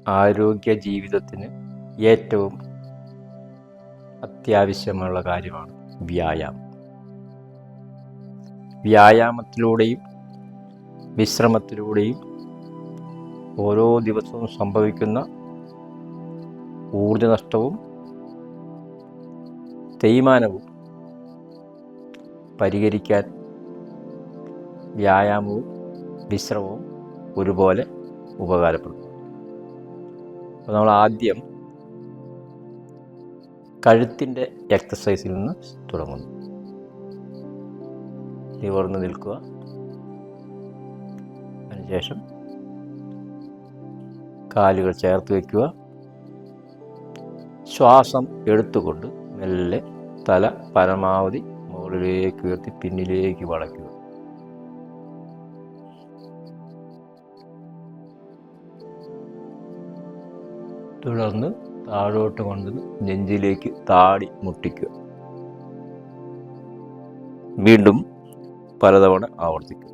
ആരോഗ്യ ജീവിതത്തിന് ഏറ്റവും അത്യാവശ്യമുള്ള കാര്യമാണ് വ്യായാമം. വ്യായാമത്തിലൂടെയും വിശ്രമത്തിലൂടെയും ഓരോ ദിവസവും സംഭവിക്കുന്ന ഊർജ്ജനഷ്ടവും തേയ്മാനവും പരിഹരിക്കാൻ വ്യായാമവും വിശ്രമവും ഒരുപോലെ ഉപകാരപ്പെടും. അപ്പോൾ നമ്മൾ ആദ്യം കഴുത്തിൻ്റെ എക്സസൈസിൽ നിന്ന് തുടങ്ങുന്നു. നിവർന്ന് നിൽക്കുക. അതിനുശേഷം കാലുകൾ ചേർത്ത് വയ്ക്കുക. ശ്വാസം എടുത്തുകൊണ്ട് മെല്ലെ തല പരമാവധി മുകളിലേക്ക് ഉയർത്തി പിന്നിലേക്ക് വളയ്ക്കുക. തുടർന്ന് താഴോട്ട് കൊണ്ട് നെഞ്ചിലേക്ക് താടി മുട്ടിക്കുക. വീണ്ടും പലതവണ ആവർത്തിക്കുക.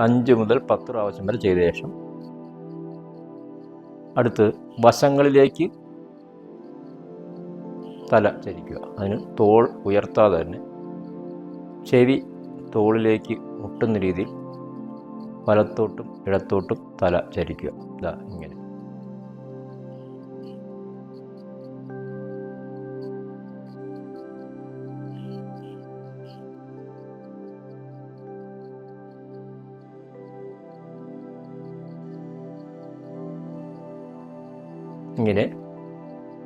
അഞ്ച് മുതൽ 10 പ്രാവശ്യം വരെ ചെയ്ത ശേഷം അടുത്ത് വശങ്ങളിലേക്ക് തല ചരിക്കുക. അതിന് തോൾ ഉയർത്താതെ തന്നെ ചെവി തോളിലേക്ക് മുട്ടുന്ന രീതിയിൽ വലത്തോട്ടും ഇടത്തോട്ടും തല ചരിക്കുക. ഇതാ ഇങ്ങനെ. ഇങ്ങനെ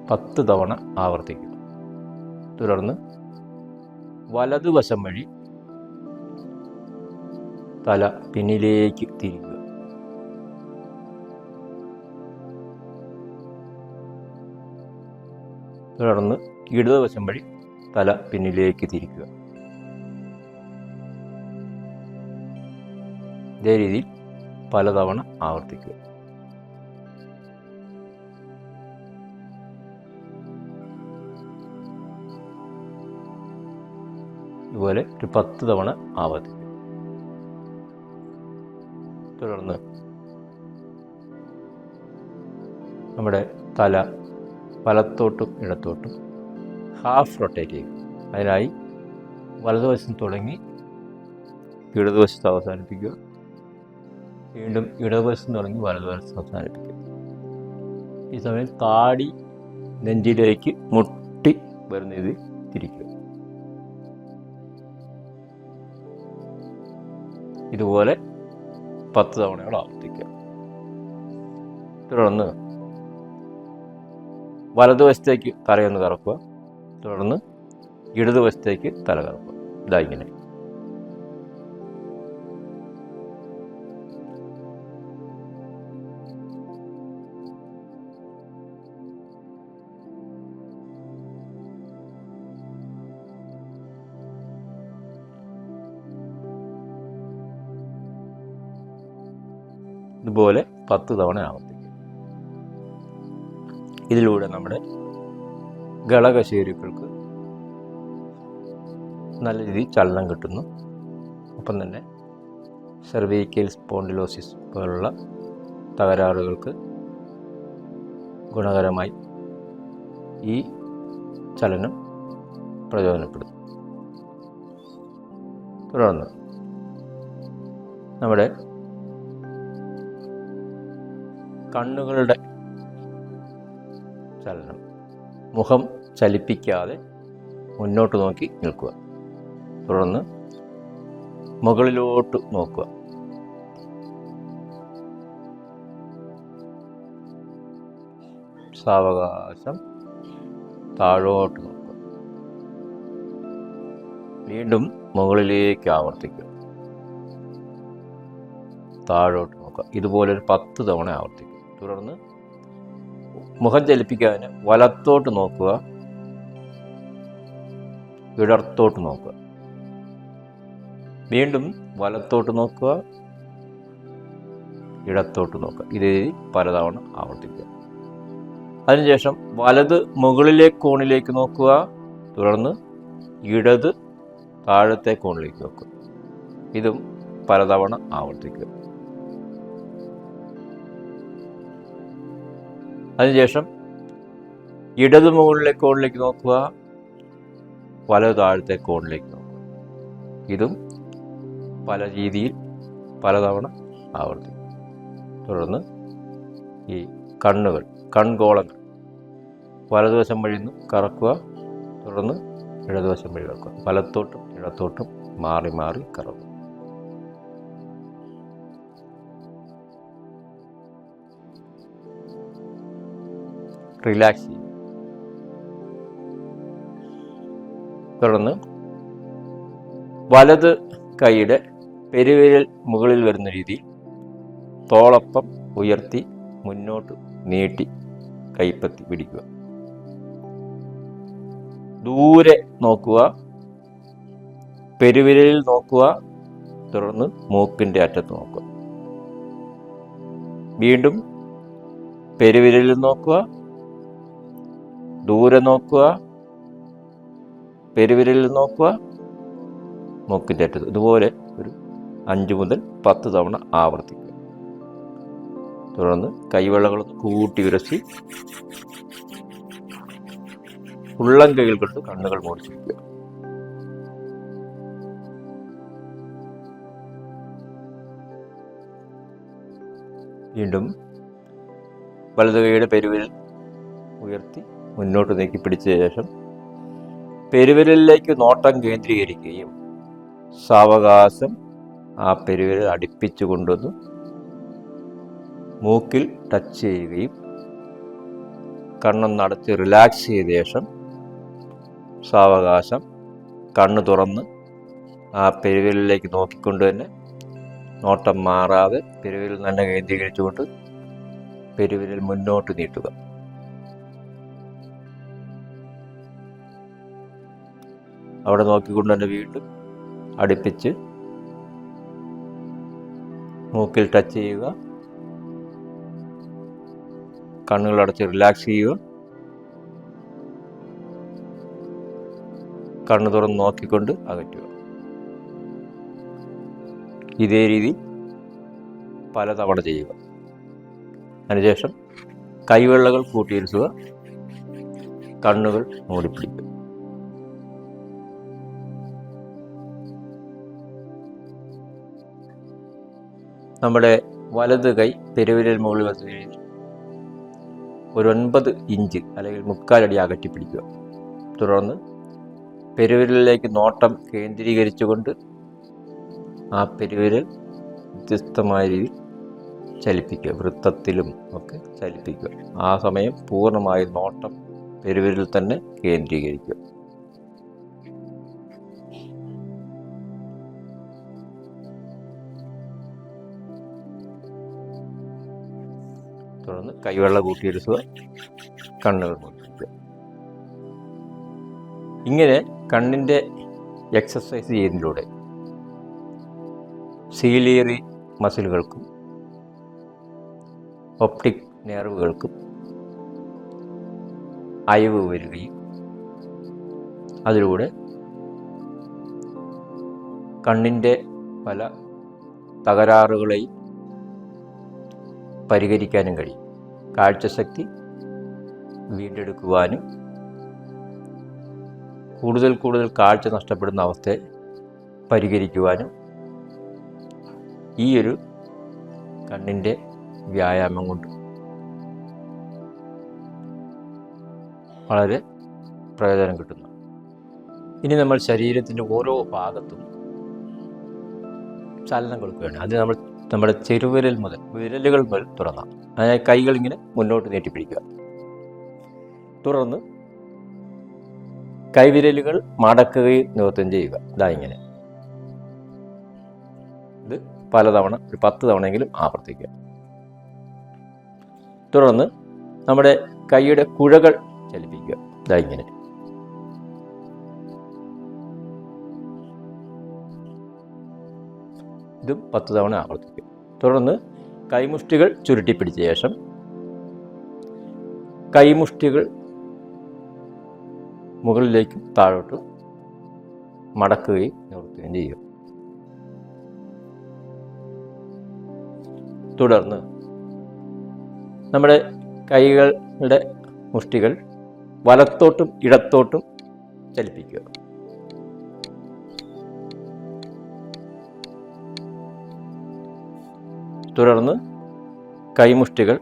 10 തവണ ആവർത്തിക്കുക. തുടർന്ന് വലതുവശം വഴി തല പിന്നിലേക്ക് തിരിക്കുക. തുടർന്ന് ഇടതുവശം വഴി തല പിന്നിലേക്ക് തിരിക്കുക. ഇതേ രീതിയിൽ പലതവണ ആവർത്തിക്കുക. ഇതുപോലെ ഒരു 10 തവണ ആവർത്തിക്കുക. തുടർന്ന് നമ്മുടെ തല വലത്തോട്ടും ഇടത്തോട്ടും ഹാഫ് റൊട്ടേറ്റ് ചെയ്യും. അതിനായി വലതുവശം തുടങ്ങി ഇടതുവശത്ത് അവസാനിപ്പിക്കുക. വീണ്ടും ഇടതുവശം തുടങ്ങി വലതുവശത്ത് അവസാനിപ്പിക്കുക. ഈ സമയം താടി നെഞ്ചിലേക്ക് മുട്ടി വരുന്ന രീതിയിൽ തിരിക്കുക. ഇതുപോലെ 10 തവണയോട് ആവർത്തിക്കുക. തുടർന്ന് വലതുവശത്തേക്ക് തലയൊന്ന് കറക്കുക. തുടർന്ന് ഇടതുവശത്തേക്ക് തല കറക്കുക. ഇതാ ഇങ്ങനെ. ഇതുപോലെ 10 തവണ ആവർത്തിക്കുക. ഇതിലൂടെ നമ്മുടെ ഘടകശേരുക്കൾക്ക് നല്ല രീതിയിൽ ചലനം കിട്ടുന്നു. ഒപ്പം തന്നെ സെർവൈക്കൽ സ്പോണ്ടിലോസിസ് പോലുള്ള തകരാറുകൾക്ക് ഗുണകരമായി ഈ ചലനം പ്രയോജനപ്പെടും. തുടർന്ന് നമ്മുടെ കണ്ണുകളുടെ ചലനം, മുഖം ചലിപ്പിക്കാതെ മുന്നോട്ട് നോക്കി നിൽക്കുക. തുടർന്ന് മുകളിലോട്ട് നോക്കുക. സാവകാശം താഴോട്ട് നോക്കുക. വീണ്ടും മുകളിലേക്ക് ആവർത്തിക്കുക. താഴോട്ട് നോക്കുക. ഇതുപോലൊരു 10 തവണ ആവർത്തിക്കുക. തുടർന്ന് മുഖം ചലിപ്പിക്കാതെ വലത്തോട്ട് നോക്കുക, ഇടത്തോട്ട് നോക്കുക. വീണ്ടും വലത്തോട്ട് നോക്കുക, ഇടത്തോട്ട് നോക്കുക. ഇതേ പലതവണ ആവർത്തിക്കുക. അതിനുശേഷം വലത് മുകളിലെ കോണിലേക്ക് നോക്കുക. തുടർന്ന് ഇടത് താഴത്തെ കോണിലേക്ക് നോക്കുക. ഇതും പലതവണ ആവർത്തിക്കുക. അതിനുശേഷം ഇടത് മുകളിലെ കോണിലേക്ക് നോക്കുക. വലത് താഴത്തെ കോണിലേക്ക് നോക്കുക. ഇതും പല രീതിയിൽ പലതവണ ആവർത്തിക്കുക. തുടർന്ന് ഈ കൺഗോളങ്ങൾ വലതുവശം വഴി നിന്ന് കറക്കുക. തുടർന്ന് ഇടതുവശം വഴി കറക്കുക. വലത്തോട്ടും ഇടത്തോട്ടും മാറി മാറി കറക്കുക. റിലാക്സ് ചെയ്യും. തുടർന്ന് വലത് കൈയുടെ പെരുവിരൽ മുകളിൽ വരുന്ന രീതിയിൽ തോളൊപ്പം ഉയർത്തി മുന്നോട്ട് നീട്ടി കൈപ്പത്തി പിടിക്കുക. ദൂരെ നോക്കുക. പെരുവിരലിൽ നോക്കുക. തുടർന്ന് മൂക്കിൻ്റെ അറ്റത്ത് നോക്കുക. വീണ്ടും പെരുവിരലിൽ നോക്കുക. ദൂരെ നോക്കുക. പെരുവിരലിൽ നോക്കുക. മൂക്കിൻ്റെ അറ്റത്ത്. ഇതുപോലെ ഒരു 5 മുതൽ 10 തവണ ആവർത്തിക്കുക. തുടർന്ന് കൈവെള്ളകൾ കൂട്ടി ഉരಸಿ ഉള്ളം കൈകൾ കൊണ്ട് കണ്ണുകൾ മൂടിച്ചിരിക്കുക. വീണ്ടും വലതു കൈയുടെ പെരുവിരൽ ഉയർത്തി മുന്നോട്ട് നീക്കി പിടിച്ച ശേഷം പെരുവിരലിലേക്ക് നോട്ടം കേന്ദ്രീകരിക്കുകയും സാവകാശം ആ പെരുവിരൽ അടുപ്പിച്ചു കൊണ്ടുവന്ന് മൂക്കിൽ ടച്ച് ചെയ്യുകയും കണ്ണൊന്ന് അടച്ച് റിലാക്സ് ചെയ്ത ശേഷം സാവകാശം കണ്ണ് തുറന്ന് ആ പെരുവിരലിലേക്ക് നോക്കിക്കൊണ്ട് തന്നെ നോട്ടം മാറാതെ പെരുവിരൽ തന്നെ കേന്ദ്രീകരിച്ചുകൊണ്ട് പെരുവിരൽ മുന്നോട്ട് നീട്ടുക. അവിടെ നോക്കിക്കൊണ്ട് തന്നെ വീണ്ടും അടുപ്പിച്ച് മൂക്കിൽ ടച്ച് ചെയ്യുക. കണ്ണുകളടച്ച് റിലാക്സ് ചെയ്യുക. കണ്ണു തുറന്ന് നോക്കിക്കൊണ്ട് അകറ്റുക. ഇതേ രീതി പലതവണ ചെയ്യുക. അതിനുശേഷം കൈവെള്ളകൾ കൂട്ടിയിരുത്തുക. കണ്ണുകൾ മൂടിപ്പിടിക്കുക. നമ്മുടെ വലത് കൈ പെരുവിരൽ മുകളിൽ വെച്ച് ഒരു 9 ഇഞ്ച് അല്ലെങ്കിൽ 3/4 അടി അകറ്റി പിടിക്കുക. തുടർന്ന് പെരുവിരലിലേക്ക് നോട്ടം കേന്ദ്രീകരിച്ചുകൊണ്ട് ആ പെരുവിരൽ വ്യത്യസ്തമായ രീതിയിൽ ചലിപ്പിക്കുക. വൃത്തത്തിലും ഒക്കെ ചലിപ്പിക്കുക. ആ സമയം പൂർണ്ണമായി നോട്ടം പെരുവിരലിൽ തന്നെ കേന്ദ്രീകരിക്കുക. തുടർന്ന് കൈവെള്ള കൂട്ടിയെടുക്കുക. കണ്ണുകൾ മൂടിപ്പിക്കുക. ഇങ്ങനെ കണ്ണിൻ്റെ എക്സസൈസ് ചെയ്യുന്നതിലൂടെ സീലിയറി മസിലുകൾക്കും ഒപ്റ്റിക് നെർവുകൾക്കും അയവ് വരികയും അതിലൂടെ കണ്ണിൻ്റെ പല തകരാറുകളെയും പരിഹരിക്കാനും കഴിയും. കാഴ്ചശക്തി വീണ്ടെടുക്കുവാനും കൂടുതൽ കാഴ്ച നഷ്ടപ്പെടുന്ന അവസ്ഥയെ പരിഹരിക്കുവാനും ഈ ഒരു കണ്ണിൻ്റെ വ്യായാമം കൊണ്ട് വളരെ പ്രയോജനം കിട്ടുന്നു. ഇനി നമ്മൾ ശരീരത്തിൻ്റെ ഓരോ ഭാഗത്തും ചലനം കൊടുക്കുകയാണ്. അത് നമ്മുടെ ചെറുവിരൽ മുതൽ വിരലുകൾ മുതൽ തുടങ്ങാം. അതായത് കൈകൾ ഇങ്ങനെ മുന്നോട്ട് നീട്ടിപ്പിടിക്കുക. തുടർന്ന് കൈവിരലുകൾ മടക്കുകയും നിവർത്തുകയും ചെയ്യുക. ഇതാ ഇങ്ങനെ. ഇത് പലതവണ ഒരു 10 തവണയെങ്കിലും ആവർത്തിക്കുക. തുടർന്ന് നമ്മുടെ കൈയുടെ കുഴകൾ ചലിപ്പിക്കുക. ഇതാ ഇങ്ങനെ. ഇതും 10 തവണ ആവർത്തിക്കുക. തുടർന്ന് കൈമുഷ്ടികൾ ചുരുട്ടിപ്പിടിച്ച ശേഷം കൈമുഷ്ടികൾ മുകളിലേക്കും താഴോട്ടും മടക്കുകയും നിവർത്തുകയും ചെയ്യും. തുടർന്ന് നമ്മുടെ കൈകളുടെ മുഷ്ടികൾ വലത്തോട്ടും ഇടത്തോട്ടും ചലിപ്പിക്കുക. തുടർന്ന് കൈമുഷ്ടികൾ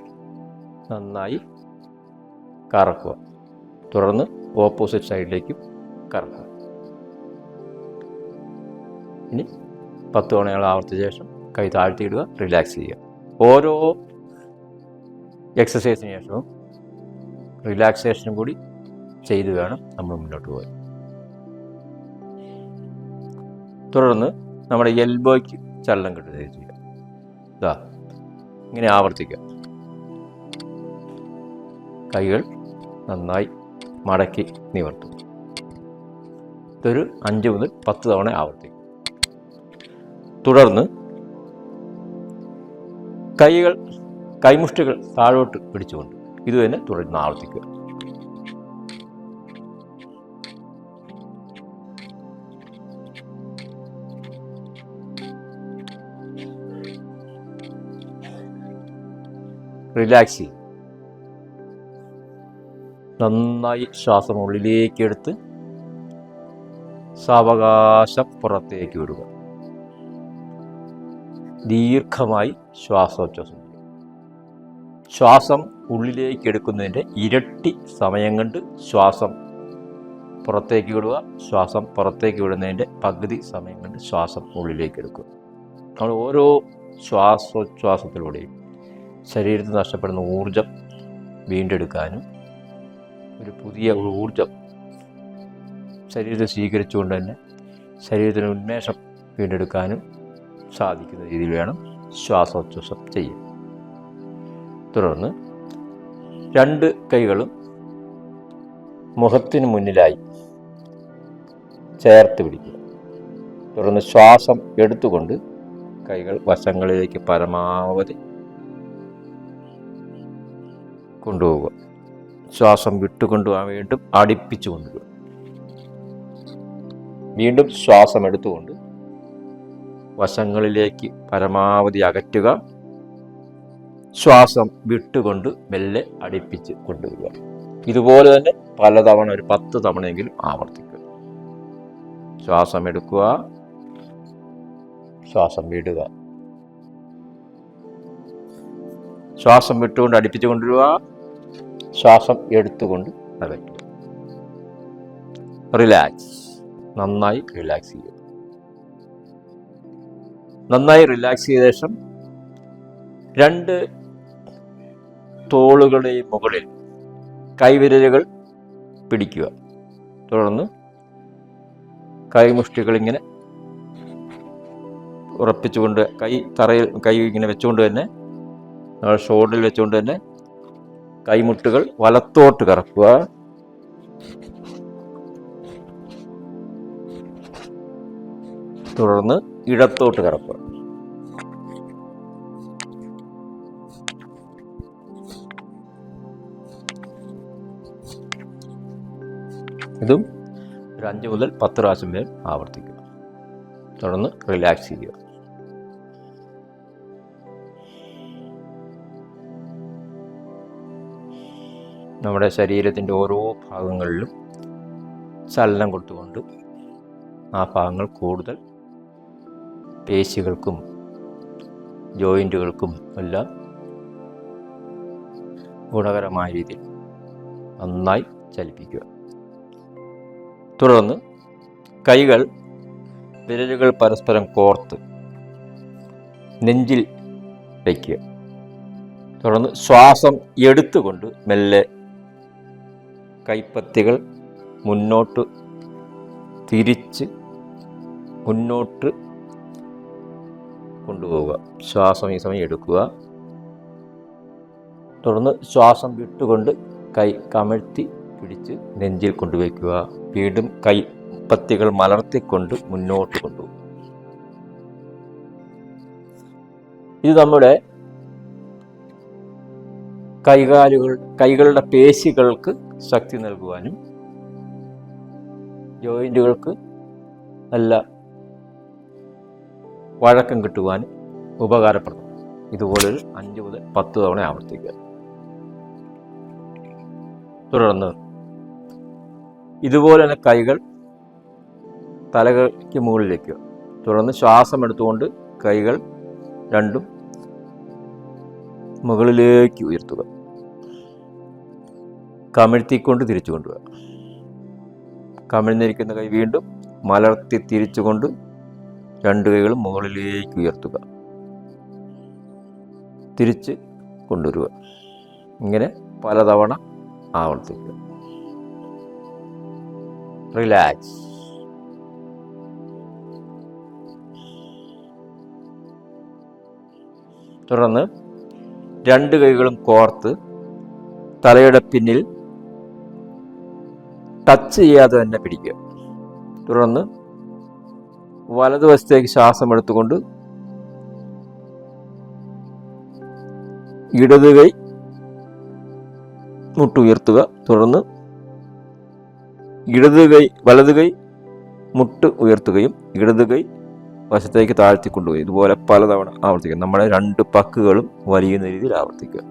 നന്നായി കറക്കുക. തുടർന്ന് ഓപ്പോസിറ്റ് സൈഡിലേക്കും കറക്കുക. ഇനി 10 തവണകൾ ആവർത്തിച്ച ശേഷം കൈ താഴ്ത്തിയിടുക, റിലാക്സ് ചെയ്യുക. ഓരോ എക്സസൈസിന് ശേഷവും റിലാക്സേഷനും കൂടി ചെയ്ത് വേണം നമ്മൾ മുന്നോട്ട് പോകാൻ. തുടർന്ന് നമ്മുടെ എൽബോയ്ക്ക് ചലനം കിട്ടുകയും ചെയ്യുക. ഇതാ ഇങ്ങനെ ആവർത്തിക്കുക. കൈകൾ നന്നായി മടക്കി നിവർത്തും. ഇതൊരു 5 മുതൽ 10 തവണ ആവർത്തിക്കും. തുടർന്ന് കൈമുഷ്ടികൾ താഴോട്ട് പിടിച്ചുകൊണ്ട് ഇത് തന്നെ തുടർന്ന് ആവർത്തിക്കുക. റിലാക്സ് ചെയ്യും. നന്നായി ശ്വാസം ഉള്ളിലേക്ക് എടുത്ത് സാവകാശം പുറത്തേക്ക് വിടുക. ദീർഘമായി ശ്വാസോച്ഛ്വാസം ചെയ്യുക. ശ്വാസം ഉള്ളിലേക്ക് എടുക്കുന്നതിൻ്റെ ഇരട്ടി സമയം കൊണ്ട് ശ്വാസം പുറത്തേക്ക് വിടുക. ശ്വാസം പുറത്തേക്ക് വിടുന്നതിൻ്റെ പകുതി സമയം കൊണ്ട് ശ്വാസം ഉള്ളിലേക്ക് എടുക്കുക. നമ്മൾ ഓരോ ശ്വാസോച്ഛ്വാസത്തിലൂടെയും ശരീരത്തിൽ നഷ്ടപ്പെടുന്ന ഊർജം വീണ്ടെടുക്കാനും ഒരു പുതിയ ഊർജം ശരീരത്തെ സ്വീകരിച്ചുകൊണ്ട് തന്നെ ശരീരത്തിന് ഉന്മേഷം വീണ്ടെടുക്കാനും സാധിക്കുന്ന രീതിയിൽ വേണം ശ്വാസോച്ഛ്വാസം ചെയ്യാൻ. തുടർന്ന് 2 കൈകളും മുഖത്തിന് മുന്നിലായി ചേർത്ത് പിടിക്കുക. തുടർന്ന് ശ്വാസം എടുത്തുകൊണ്ട് കൈകൾ വശങ്ങളിലേക്ക് പരമാവധി കൊണ്ടുപോവുക. ശ്വാസം വിട്ടുകൊണ്ടുപോകാൻ വീണ്ടും അടുപ്പിച്ചു കൊണ്ടുപോകുക. വീണ്ടും ശ്വാസം എടുത്തുകൊണ്ട് വശങ്ങളിലേക്ക് പരമാവധി അകറ്റുക. ശ്വാസം വിട്ടുകൊണ്ട് മെല്ലെ അടുപ്പിച്ച് കൊണ്ടുവരിക. ഇതുപോലെ തന്നെ പലതവണ ഒരു 10 തവണയെങ്കിലും ആവർത്തിക്കുക. ശ്വാസം എടുക്കുക, ശ്വാസം വിടുക, ശ്വാസം വിട്ടുകൊണ്ട് അടുപ്പിച്ച് കൊണ്ടുവരിക, ശ്വാസം എടുത്തുകൊണ്ട് അകറ്റുക. റിലാക്സ്. നന്നായി റിലാക്സ് ചെയ്യുക. നന്നായി റിലാക്സ് ചെയ്ത ശേഷം 2 തോളുകളുടെയും മുകളിൽ കൈവിരലുകൾ പിടിക്കുക. തുടർന്ന് കൈമുഷ്ടികൾ ഇങ്ങനെ ഉറപ്പിച്ചുകൊണ്ട് കൈ ഇങ്ങനെ വെച്ചുകൊണ്ട് തന്നെ ഷോൾഡറിൽ വെച്ചുകൊണ്ട് തന്നെ കൈമുട്ടുകൾ വലത്തോട്ട് കറക്കുക. തുടർന്ന് ഇടത്തോട്ട് കറക്കുക. ഇതും ഒരു 5 മുതൽ 10 പ്രാവശ്യം വരെ ആവർത്തിക്കുക. തുടർന്ന് റിലാക്സ് ചെയ്യുക. നമ്മുടെ ശരീരത്തിൻ്റെ ഓരോ ഭാഗങ്ങളിലും ചലനം കൊടുത്തുകൊണ്ട് ആ ഭാഗങ്ങൾ കൂടുതൽ പേശികൾക്കും ജോയിൻറ്റുകൾക്കും എല്ലാം ഗുണകരമായ രീതിയിൽ നന്നായി ചലിപ്പിക്കുക. തുടർന്ന് വിരലുകൾ പരസ്പരം കോർത്ത് നെഞ്ചിൽ വയ്ക്കുക. തുടർന്ന് ശ്വാസം എടുത്തുകൊണ്ട് മെല്ലെ കൈപ്പത്തികൾ മുന്നോട്ട് തിരിച്ച് മുന്നോട്ട് കൊണ്ടുപോവുക. ശ്വാസം ഈ സമയം എടുക്കുക. തുടർന്ന് ശ്വാസം വിട്ടുകൊണ്ട് കൈ കമഴ്ത്തി പിടിച്ച് നെഞ്ചിൽ കൊണ്ടുവയ്ക്കുക. വീണ്ടും കൈപ്പത്തികൾ മലർത്തിക്കൊണ്ട് മുന്നോട്ട് കൊണ്ടുപോകുക. ഇത് നമ്മുടെ കൈകളുടെ പേശികൾക്ക് ശക്തി നൽകുവാനും ജോയിന്റുകൾക്ക് നല്ല വഴക്കം കിട്ടുവാനും ഉപകാരപ്രദം. ഇതുപോലൊരു 5 മുതൽ 10 തവണ ആവർത്തിക്കുക. തുടർന്ന് ഇതുപോലെ തന്നെ കൈകൾ തലയ്ക്ക് മുകളിൽ വയ്ക്കുക. തുടർന്ന് ശ്വാസം എടുത്തുകൊണ്ട് കൈകൾ രണ്ടും മുകളിലേക്ക് ഉയർത്തുക. കമിഴ്ത്തിക്കൊണ്ട് തിരിച്ചു കൊണ്ടുവരിക. കമിഴ്ന്നിരിക്കുന്ന കൈ വീണ്ടും മലർത്തി തിരിച്ചുകൊണ്ട് 2 കൈകളും മുകളിലേക്ക് ഉയർത്തുക. തിരിച്ച് കൊണ്ടുവരിക. ഇങ്ങനെ പലതവണ ആവർത്തിക്കുക. റിലാക്സ്. തുടർന്ന് 2 കൈകളും കോർത്ത് തലയുടെ പിന്നിൽ ടച്ച് ചെയ്യാതെ തന്നെ പിടിക്കുക. തുടർന്ന് വലതുവശത്തേക്ക് ശ്വാസം എടുത്തുകൊണ്ട് ഇടത് കൈ മുട്ടുയർത്തുക. തുടർന്ന് വലത് കൈ മുട്ട് ഉയർത്തുകയും ഇടത് കൈ വശത്തേക്ക് താഴ്ത്തിക്കൊണ്ടുപോയി ഇതുപോലെ പലതവണ ആവർത്തിക്കുക. നമ്മുടെ 2 പക്കുകളും വലിയുന്ന രീതിയിൽ ആവർത്തിക്കുക.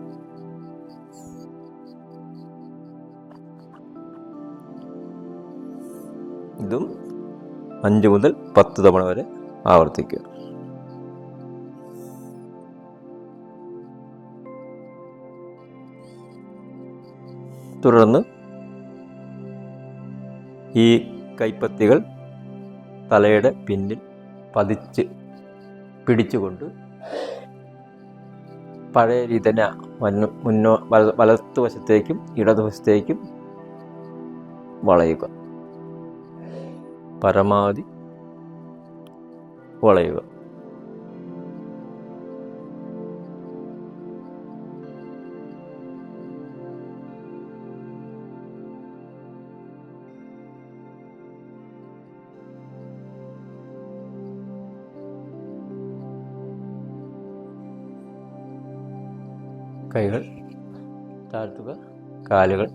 ഇതും 5 മുതൽ 10 തവണ വരെ ആവർത്തിക്കുക. തുടർന്ന് ഈ കൈപ്പത്തികൾ തലയുടെ പിന്നിൽ പതിച്ച് പിടിച്ചുകൊണ്ട് പഴയ രീതി തന്നെ വലത്തുവശത്തേക്കും ഇടതുവശത്തേക്കും വളയുക. പരമാവധി വളയുക. കൈകൾ താഴ്ത്തുക. കാലുകൾ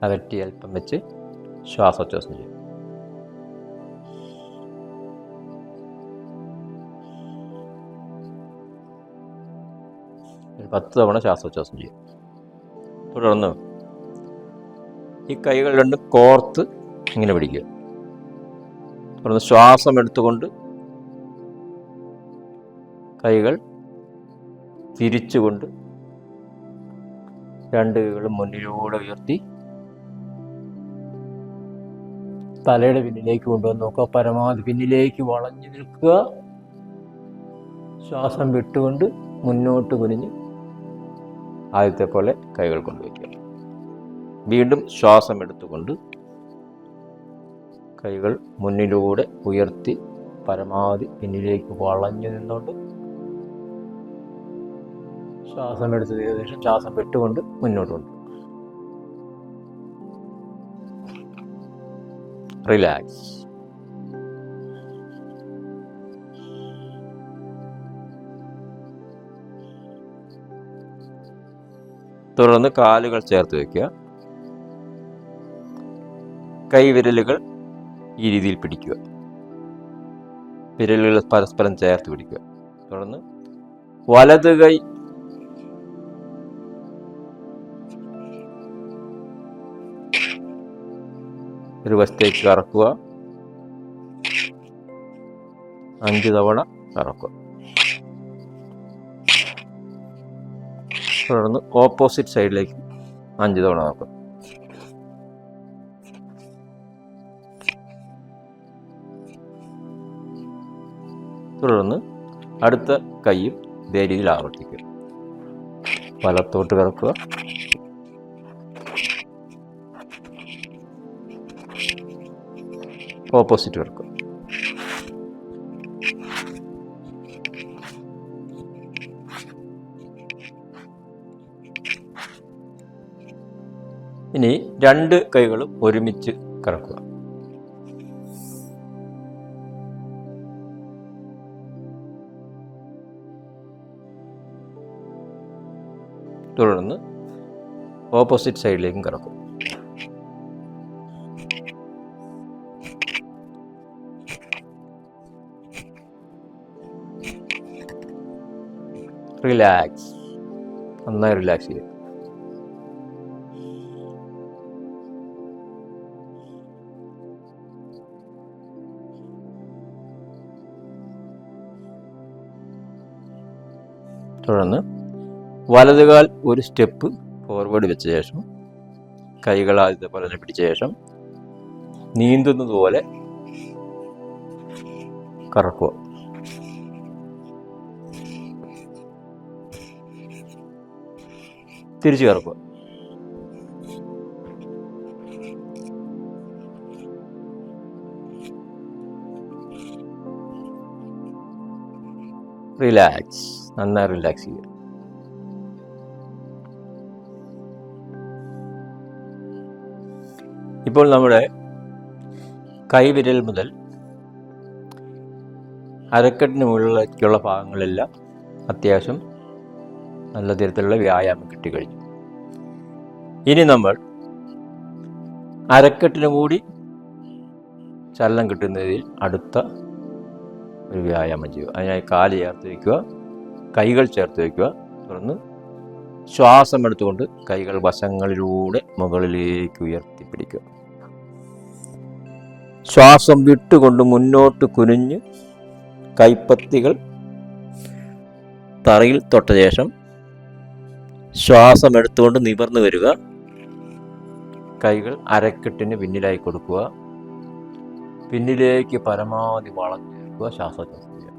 അകറ്റി അല്പം വെച്ച് ശ്വാസോച്ഛ്വാസം ചെയ്യുക. ഒരു 10 തവണ ശ്വാസോച്ഛ്വാസം ചെയ്യുക. തുടർന്ന് ഈ കൈകൾ രണ്ടും കോർത്ത് ഇങ്ങനെ പിടിക്കുക. തുടർന്ന് ശ്വാസം എടുത്തുകൊണ്ട് കൈകൾ തിരിച്ചുകൊണ്ട് 2 കൈകളും മുന്നിലൂടെ ഉയർത്തി തലയുടെ പിന്നിലേക്ക് കൊണ്ടുവന്ന് നോക്കുക. പരമാവധി പിന്നിലേക്ക് വളഞ്ഞു നിൽക്കുക. ശ്വാസം വിട്ടുകൊണ്ട് മുന്നോട്ട് കുനിഞ്ഞ് ആദ്യത്തെ പോലെ കൈകൾ കൊണ്ടുവയ്ക്കുക. വീണ്ടും ശ്വാസം എടുത്തുകൊണ്ട് കൈകൾ മുന്നിലൂടെ ഉയർത്തി പരമാവധി പിന്നിലേക്ക് വളഞ്ഞു നിന്നുകൊണ്ട് ശ്വാസം എടുത്തതിന് ശേഷം ശ്വാസം വിട്ടുകൊണ്ട് മുന്നോട്ട് കൊണ്ട് റിലാക്സ്. തുടർന്ന് കാലുകൾ ചേർത്ത് വയ്ക്കുക. കൈവിരലുകൾ ഈ രീതിയിൽ പിടിക്കുക. വിരലുകൾ പരസ്പരം ചേർത്ത് പിടിക്കുക. തുടർന്ന് വലത് കൈ ഒരു വശത്തേക്ക് കറക്കുക. 5 തവണ കറക്കുക. തുടർന്ന് ഓപ്പോസിറ്റ് സൈഡിലേക്ക് 5 തവണ കറക്കുക. തുടർന്ന് അടുത്ത കൈയും ഇതേ രീതിയിൽ ആവർത്തിക്കുക. വലത്തോട്ട് കറക്കുക. ഓപ്പോസിറ്റ് കറക്കുക. ഇനി 2 കൈകളും ഒരുമിച്ച് കറക്കുക. തുടർന്ന് ഓപ്പോസിറ്റ് സൈഡിലേക്കും കറക്കും. റിലാക്സ്, നന്നായി റിലാക്സ് ചെയ്യുക. തുടർന്ന് വലതുകാൽ ഒരു സ്റ്റെപ്പ് ഫോർവേഡ് വെച്ച ശേഷം കൈകൾ ആദ്യത്തെ പോലെ പിടിച്ച ശേഷം നീന്തുന്നത് പോലെ കറക്കുക. തിരിച്ചു കറക്കുക. റിലാക്സ്, നന്നായി റിലാക്സ് ചെയ്യുക. ഇപ്പോൾ നമ്മുടെ കൈവിരൽ മുതൽ അരക്കെട്ടിന് മുകളിലേക്കുള്ള ഭാഗങ്ങളെല്ലാം അത്യാവശ്യം നല്ല തരത്തിലുള്ള വ്യായാമം കിട്ടിക്കഴിഞ്ഞു. ഇനി നമ്മൾ അരക്കെട്ടിന് കൂടി ചലനം കിട്ടുന്നതിൽ അടുത്ത ഒരു വ്യായാമം ചെയ്യുക. അതിനായി കാല് ചേർത്ത് വയ്ക്കുക, കൈകൾ ചേർത്ത് വയ്ക്കുക. തുടർന്ന് ശ്വാസം എടുത്തുകൊണ്ട് കൈകൾ വശങ്ങളിലൂടെ മുകളിലേക്ക് ഉയർത്തിപ്പിടിക്കുക. ശ്വാസം വിട്ടുകൊണ്ട് മുന്നോട്ട് കുനിഞ്ഞ് കൈപ്പത്തികൾ തറയിൽ തൊട്ട ശേഷം ശ്വാസം എടുത്തുകൊണ്ട് നിവർന്നു വരിക. കൈകൾ അരക്കെട്ടിന് പിന്നിലായി കൊടുക്കുക. പിന്നിലേക്ക് പരമാവധി വളഞ്ഞു വെക്കുക. ശ്വാസോച്ഛ്വാസം ചെയ്യുക.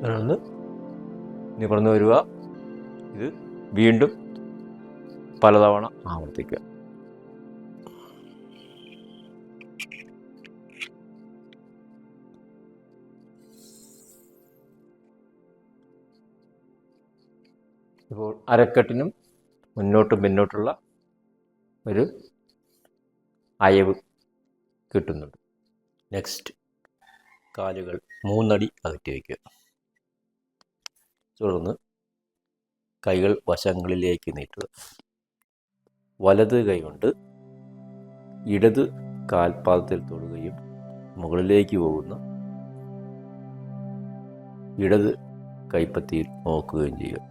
തുടർന്ന് നിവർന്നു വരിക. ഇത് വീണ്ടും പലതവണ ആവർത്തിക്കുക. ഇപ്പോൾ അരക്കെട്ടിനും മുന്നോട്ടും പിന്നോട്ടുള്ള ഒരു അയവ് കിട്ടുന്നുണ്ട്. നെക്സ്റ്റ്, കാലുകൾ 3 അടി അകറ്റി വയ്ക്കുക. തുടർന്ന് കൈകൾ വശങ്ങളിലേക്ക് നീട്ടുക. വലത് കൈ കൊണ്ട് ഇടത് കാൽപാദത്തിൽ തൊടുകയും മുകളിലേക്ക് പോകുന്ന ഇടത് കൈപ്പത്തിയിൽ നോക്കുകയും ചെയ്യുക.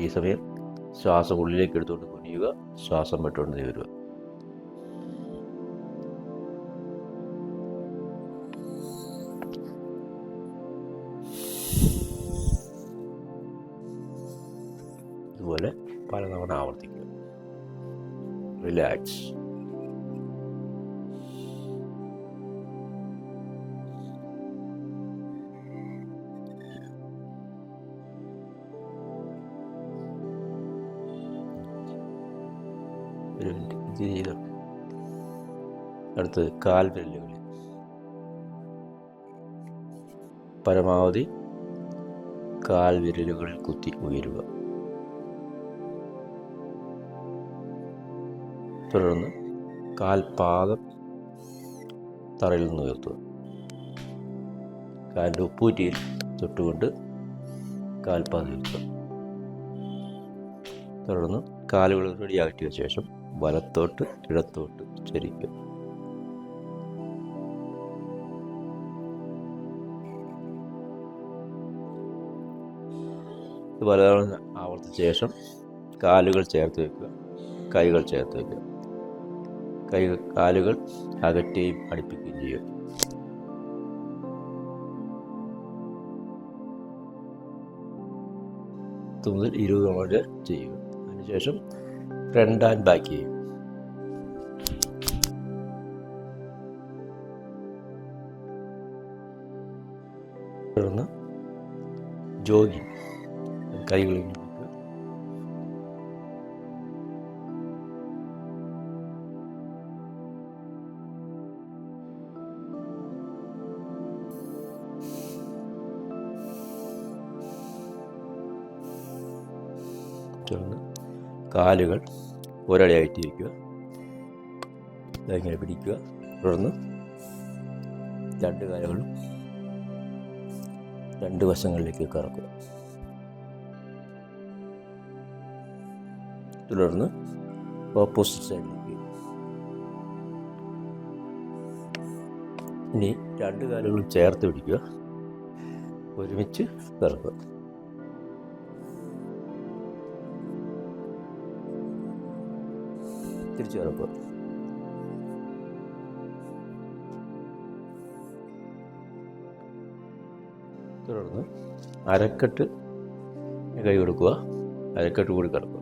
ഈ സമയം ശ്വാസം ഉള്ളിലേക്ക് എടുത്തുകൊണ്ട് കുനിയുക, ശ്വാസം വിട്ടുകൊണ്ട് നിവരുക. ഇതുപോലെ പലതവണ ആവർത്തിക്കുക. റിലാക്സ്. ഒരു മിനിറ്റ് ഇത് ചെയ്തോ. അടുത്തത് കാൽ വിരലുകൾ പരമാവധി കാൽ വിരലുകളിൽ കുത്തി ഉയരുക. തുടർന്ന് കാൽപാദം തറയിൽ നിന്ന് ഉയർത്തുക. കാലിൻ്റെ ഉപ്പൂറ്റിയിൽ തൊട്ടുകൊണ്ട് കാൽപാദം ഉയർത്തുക. തുടർന്ന് കാലുകൾ റെഡി അകറ്റിയ ശേഷം വലത്തോട്ട് ഇടത്തോട്ട് ചരിക്കുക. ഇത് പലതവണ ആവർത്തിച്ച ശേഷം കാലുകൾ ചേർത്ത് വയ്ക്കുക, കൈകൾ ചേർത്ത് വയ്ക്കുക. കാലുകൾ അകറ്റുകയും അടുപ്പിക്കുകയും ചെയ്യുക. മുതൽ 20 തവണ ചെയ്യുക. അതിനുശേഷം ഫ്രണ്ട് ആൻഡ് ബാക്ക് ചെയ്യും. തുടർന്ന് ജോഗിങ്. കൈകളിൽ തുടർന്ന് കാലുകൾ ഒരടി അകറ്റി വയ്ക്കുക. ഇങ്ങനെ പിടിക്കുക. തുടർന്ന് രണ്ട് കാലുകളും രണ്ട് വശങ്ങളിലേക്ക് കറക്കുക. തുടർന്ന് ഓപ്പോസിറ്റ് സൈഡിലേക്ക്. ഇനി രണ്ട് കാലുകളും ചേർത്ത് പിടിക്കുക. ഒരുമിച്ച് കറക്കുക. തിരിച്ചു കറക്കുക. തുടർന്ന് അരക്കെട്ട് കൈ കൊടുക്കുക. അരക്കെട്ട് കൂടി കറക്കുക.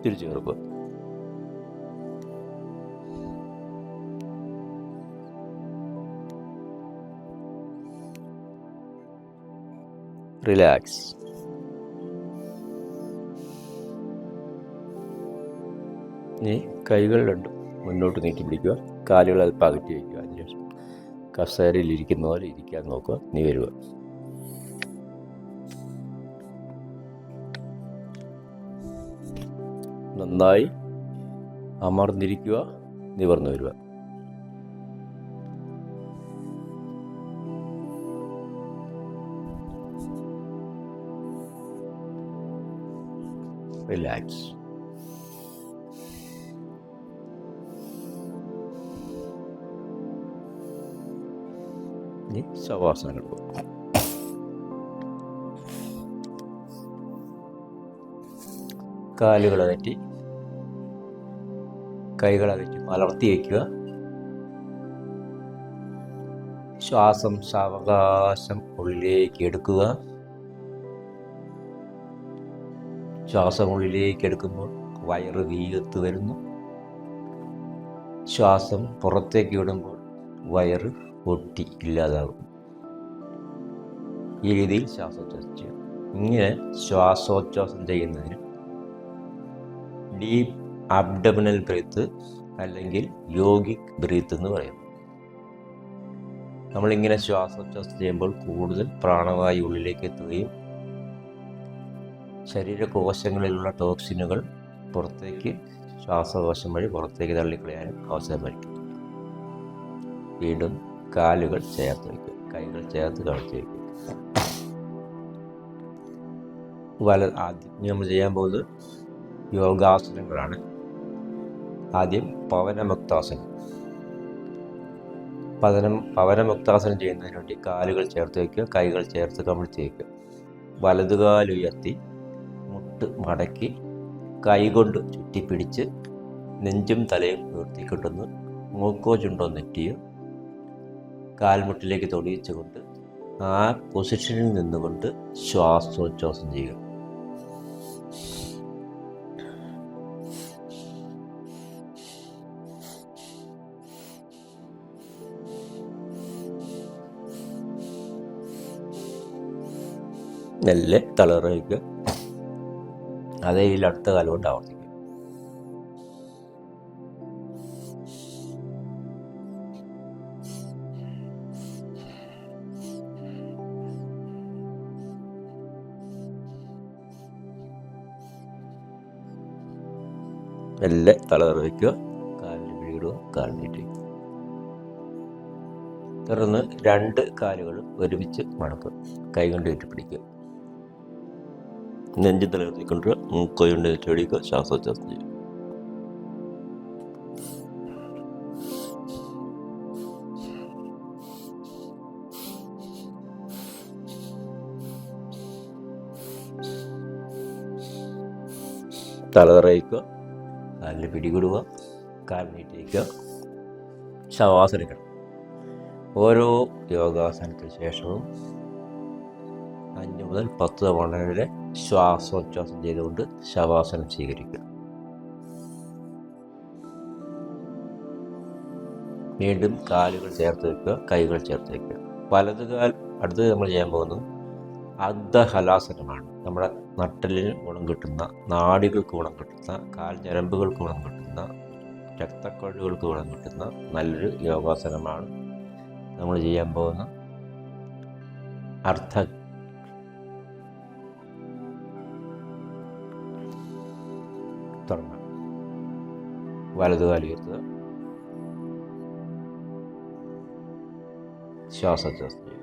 തിരിച്ചു കറക്കുക. റിലാക്സ്. ഇനി കൈകൾ രണ്ടും മുന്നോട്ട് നീട്ടി പിടിക്കുക. കാലുകൾ അല്പം അകറ്റി വയ്ക്കുക. അതിനുശേഷം കസേരയിൽ ഇരിക്കുന്ന പോലെ ഇരിക്കാൻ നോക്കുക. നീ വരിക. നന്നായി അമർന്നിരിക്കുക. നിവർന്നു വരിക. റിലാക്സ്. ഇനി ശവാസനം എടുക്കുക. കാലുകൾ അകറ്റി കൈകൾ അകറ്റി മലർത്തി വയ്ക്കുക. ശ്വാസം സാവകാശം ഉള്ളിലേക്ക് എടുക്കുക. ശ്വാസം ഉള്ളിലേക്ക് എടുക്കുമ്പോൾ വയറ് വീർത്ത് വരുന്നു. ശ്വാസം പുറത്തേക്ക് വിടുമ്പോൾ വയറ് പൊട്ടി ഇല്ലാതാകും. ഈ രീതിയിൽ ശ്വാസോച്ഛ്വാസം ചെയ്യും. ഇങ്ങനെ ശ്വാസോച്ഛ്വാസം ചെയ്യുന്നതിന് ഡീപ്പ് അബ്ഡമിനൽ ബ്രീത്ത് അല്ലെങ്കിൽ യോഗിക് ബ്രീത്ത് എന്ന് പറയുന്നു. നമ്മളിങ്ങനെ ശ്വാസോച്ഛ്വാസം ചെയ്യുമ്പോൾ കൂടുതൽ പ്രാണവായു ഉള്ളിലേക്ക് എത്തുകയും ശരീരകോശങ്ങളിലുള്ള ടോക്സിനുകൾ പുറത്തേക്ക് ശ്വാസകോശം വഴി പുറത്തേക്ക് തള്ളിക്കളയാനും അവസരം വയ്ക്കും. വീണ്ടും കാലുകൾ ചേർത്ത് വയ്ക്കുക. കൈകൾ ചേർത്ത് കവിച്ച് വയ്ക്കുക. ആദ്യം നമ്മൾ ചെയ്യാൻ പോകുന്നത് യോഗാസനങ്ങളാണ്. ആദ്യം പവനമുക്താസനം. പവനമുക്താസനം ചെയ്യുന്നതിന് വേണ്ടി കാലുകൾ ചേർത്ത് വയ്ക്കുക. കൈകൾ ചേർത്ത് കമിഴ്ത്തി വയ്ക്കുക. വലതുകാലുയർത്തി മുട്ട് മടക്കി കൈകൊണ്ട് ചുറ്റിപ്പിടിച്ച് നെഞ്ചും തലയും ഉയർത്തിക്കൊണ്ടുവന്ന് മൂക്കോ ചുണ്ടോ നെറ്റിയോ കാൽമുട്ടിലേക്ക് തൊടിയിച്ചുകൊണ്ട് ആ പൊസിഷനിൽ നിന്നുകൊണ്ട് ശ്വാസോച്ഛ്വാസം ചെയ്യുക. മെല്ലെ തളർവയ്ക്കുക. അതേ ഇതിൽ അടുത്ത കാലം കൊണ്ട് ആവർത്തിക്കുക. മെല്ലെ തളർവയ്ക്കുക. കാലിന് പിടിയിടുക. കാൽ നീട്ടി. തുടർന്ന് രണ്ട് കാലുകളും ഒരുമിച്ച് മടക്കുക. കൈ കൊണ്ട് കെട്ടിപ്പിടിക്കുക. നെഞ്ച് തലർത്തിക്കൊണ്ട് മൂക്കോയുണ്ട് ചെടിക്കുക. ശ്വാസോച്ഛ്വാസം ചെയ്യുക. തലതറയിക്കുക. കാലിന് പിടികൊടുക. കാൽ നീട്ടിക്കുക. ശവാസനം കിടക്കുക. ഓരോ യോഗാസനത്തിന് ശേഷവും 5 മുതൽ 10 തവണ വരെ ശ്വാസോച്ഛ്വാസം ചെയ്തുകൊണ്ട് ശവാസനം സ്വീകരിക്കുക. വീണ്ടും കാലുകൾ ചേർത്ത് വയ്ക്കുക. കൈകൾ ചേർത്ത് വയ്ക്കുക. വലതുകാൽ അടുത്ത് നമ്മൾ ചെയ്യാൻ പോകുന്നത് അർദ്ധഹലാസനമാണ്. നമ്മുടെ നട്ടലിന് ഗുണം കിട്ടുന്ന, നാഡികൾക്ക് ഗുണം കിട്ടുന്ന, കാൽ ഞരമ്പുകൾക്ക് ഗുണം കിട്ടുന്ന, രക്തക്കൊഴലുകൾക്ക് ഗുണം കിട്ടുന്ന നല്ലൊരു യോഗാസനമാണ് നമ്മൾ ചെയ്യാൻ പോകുന്ന വലതുകാല് ഉയർത്തുക, ശ്വാസോച്ഛ്വാസം ചെയ്യുക.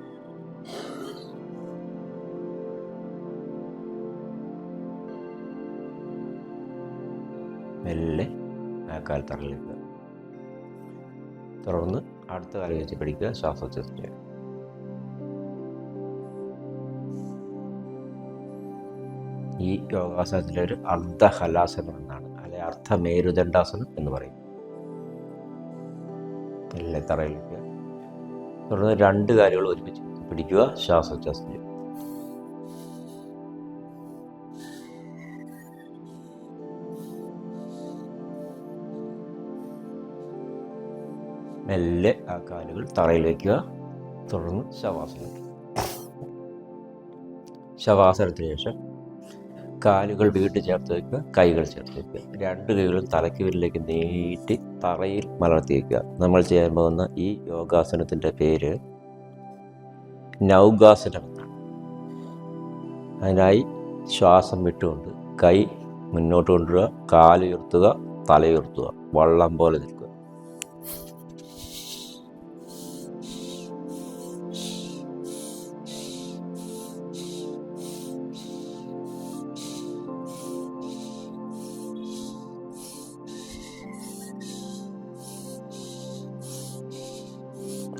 മെല്ലെ ആ കാൽ തറയിലേക്ക്, തുടർന്ന് അടുത്ത കാല് വെച്ച് പിടിക്കുക, ശ്വാസോച്ഛ്വാസം ചെയ്യുക. ഈ യോഗാസനത്തിൻ്റെ ഒരു അർദ്ധഹലാസനം എന്നാണ്, അല്ലെ അർദ്ധമേരുദണ്ഡാസനം എന്ന് പറയും. മെല്ലെ തറയിലേക്ക്, തുടർന്ന് രണ്ട് കാലുകൾ ഒരുമിച്ച് പിടിക്കുക, ശ്വാസോച്ഛ്വാസം ചെയ്യുക. മെല്ലെ ആ കാലുകൾ തറയിൽ വയ്ക്കുക, തുടർന്ന് ശവാസനം. ശവാസനത്തിന് ശേഷം കാലുകൾ വീണ്ടും ചേർത്ത് വയ്ക്കുക, കൈകൾ ചേർത്ത് വയ്ക്കുക. രണ്ട് കൈകളും തലയ്ക്കുവിലേക്ക് നീട്ടി തറയിൽ മലർത്തി വയ്ക്കുക. നമ്മൾ ചെയ്യാൻ പോകുന്ന ഈ യോഗാസനത്തിൻ്റെ പേര് നൗഗാസനം എന്നാണ്. അതിനായി ശ്വാസം വിട്ടുകൊണ്ട് കൈ മുന്നോട്ട് കൊണ്ടുവരിക, കാലുയർത്തുക, തലയുയർത്തുക, വള്ളം പോലെ നിൽക്കുക.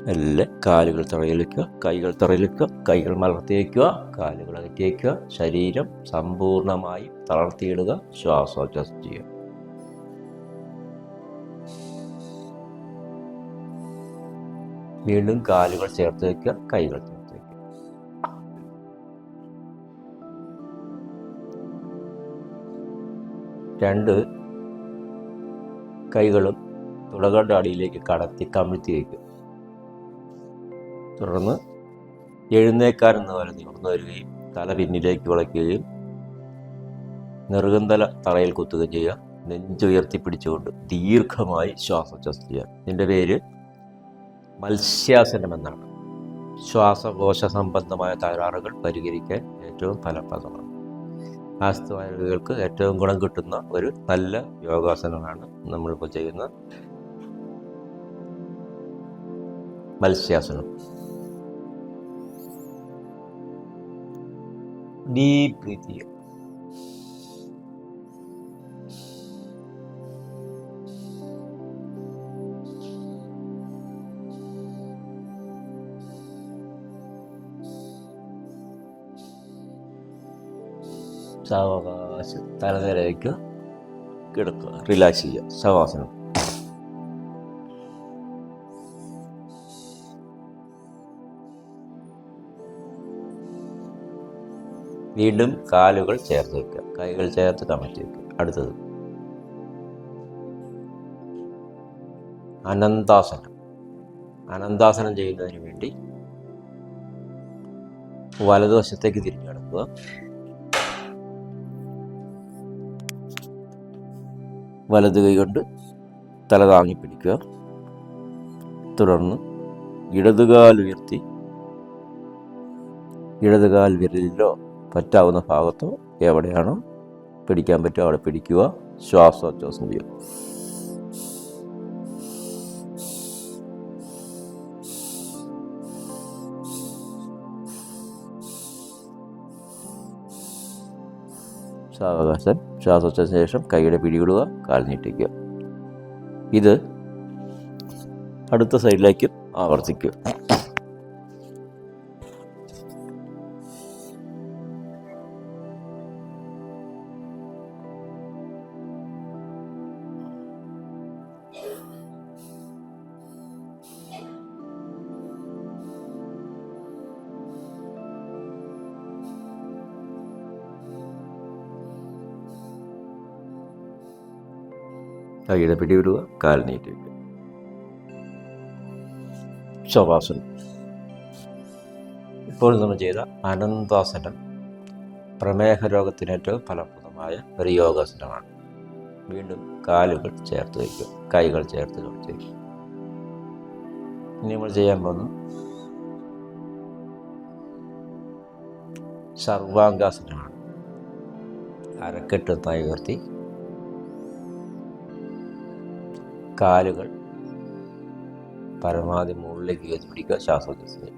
മെല്ലെ കാലുകൾ തറയിൽ വയ്ക്കുക, കൈകൾ തറയിൽ വയ്ക്കുക, കൈകൾ മലർത്തി വയ്ക്കുക, കാലുകൾ അകറ്റി വയ്ക്കുക, ശരീരം സമ്പൂർണമായും തളർത്തിയിടുക, ശ്വാസോച്ഛ്വാസം ചെയ്യുക. വീണ്ടും കാലുകൾ ചേർത്ത് വയ്ക്കുക, കൈകൾ ചേർത്ത് വയ്ക്കുക. രണ്ട് കൈകളും തുടകളുടെ അടിയിലേക്ക് കടത്തി കമിഴ്ത്തി വയ്ക്കുക. തുടർന്ന് എഴുന്നേക്കാരെന്ന പോലെ നിവർന്നു വരികയും തല പിന്നിലേക്ക് വളയ്ക്കുകയും നെറുകന്തല തറയിൽ കുത്തുകയും ചെയ്യുക. നെഞ്ചുയർത്തി പിടിച്ചുകൊണ്ട് ദീർഘമായി ശ്വാസോച്ഛ്വാസം ചെയ്യുക. ഇതിൻ്റെ പേര് മത്സ്യാസനം എന്നാണ്. ശ്വാസകോശ സംബന്ധമായ തകരാറുകൾ പരിഹരിക്കാൻ ഏറ്റവും ഫലപ്രദമാണ്. ആസ്തവാദികൾക്ക് ഏറ്റവും ഗുണം കിട്ടുന്ന ഒരു നല്ല യോഗാസനമാണ് നമ്മളിപ്പോൾ ചെയ്യുന്ന മത്സ്യാസനം. ഡീപ് ബ്രീത്ത് ചെയ്യുക. സാവകാശം തലനിര വയ്ക്കുക, കിടക്കുക, റിലാക്സ് ചെയ്യുക. ശവാസനം. വീണ്ടും കാലുകൾ ചേർത്ത് വയ്ക്കുക, കൈകൾ ചേർത്ത് കമഴ്ത്തി വയ്ക്കുക. അടുത്തത് അനന്താസനം. അനന്താസനം ചെയ്യുന്നതിന് വേണ്ടി വലതുവശത്തേക്ക് തിരിഞ്ഞു കിടക്കുക. വലത് കൈ കൊണ്ട് തല താങ്ങി പിടിക്കുക. തുടർന്ന് ഇടതുകാൽ ഉയർത്തി ഇടതുകാൽ വിരലിലോ പറ്റാവുന്ന ഭാഗത്തോ എവിടെയാണോ പിടിക്കാൻ പറ്റുമോ അവിടെ പിടിക്കുക. ശ്വാസോച്ഛ്വാസം ചെയ്യുക. സാവകാശം ശ്വാസോച്ഛ്വാസത്തിന് ശേഷം കൈയുടെ പിടിവിടുക, കാൽ നീട്ടിക്കുക. ഇത് അടുത്ത സൈഡിലേക്കും ആവർത്തിക്കുക. കൈയുടെ പിടിവിടുക, കാൽ നീട്ടി വയ്ക്കുക. ശവാസനം. ഇപ്പോൾ നമ്മൾ ചെയ്ത അനന്താസനം പ്രമേഹ രോഗത്തിന് ഏറ്റവും ഫലപ്രദമായ ഒരു യോഗാസനമാണ്. വീണ്ടും കാലുകൾ ചേർത്ത് വയ്ക്കുക, കൈകൾ ചേർത്ത് വയ്ക്കുക. ഇനി നമ്മൾ ചെയ്യാൻ പോകുന്നു സർവാംഗാസനമാണ്. അരക്കെട്ട് നന്നായി ഉയർത്തി കാലുകൾ പരമാവധി മുകളിലേക്ക് കയറ്റി പിടിക്കുക. ശ്വാസോച്ഛ്വാസം.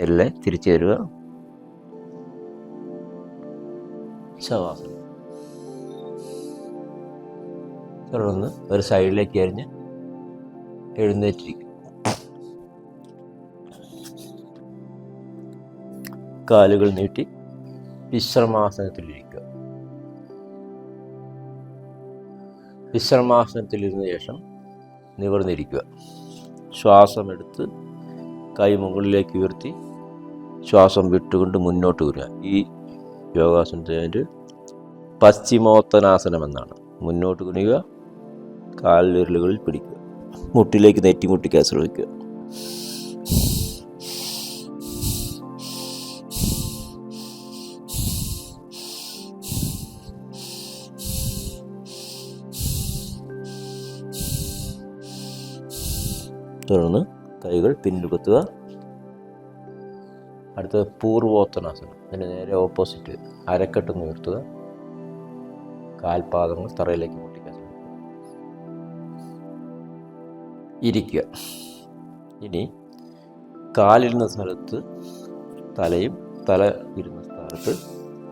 എല്ലാം തിരിച്ചു തരിക. ശവാസനം. തുടർന്ന് ഒരു സൈഡിലേക്ക് എറിഞ്ഞ് എഴുന്നേറ്റിരിക്കും. കാലുകൾ നീട്ടി വിശ്രമാസനത്തിലിരിക്കുക. വിശ്രമാസനത്തിലിരുന്ന ശേഷം നിവർന്നിരിക്കുക. ശ്വാസമെടുത്ത് കൈ മുകളിലേക്ക് ഉയർത്തി ശ്വാസം വിട്ടുകൊണ്ട് മുന്നോട്ട് വരിക. ഈ യോഗാസനത്തിൻ്റെ പശ്ചിമോത്തനാസനം എന്നാണ്. മുന്നോട്ട് കുനിയുക, കാൽവിരലുകളിൽ പിടിക്കുക, മുട്ടിലേക്ക് നെറ്റിമുട്ടിക്കാൻ ശ്രമിക്കുക. തുടർന്ന് കൈകൾ പിന്നിലുകുത്തുക. അടുത്തത് പൂർവോത്തനാസനം. അതിന് നേരെ ഓപ്പോസിറ്റ് അരക്കെട്ട് ഉയർത്തുക, കാൽപാദങ്ങൾ തറയിലേക്ക് മുട്ടിക്കാൻ ശ്രമിക്കുക. ഇരിക്കുക. ഇനി കാലിരുന്ന സ്ഥലത്ത് തലയും തല ഇരുന്ന സ്ഥലത്ത്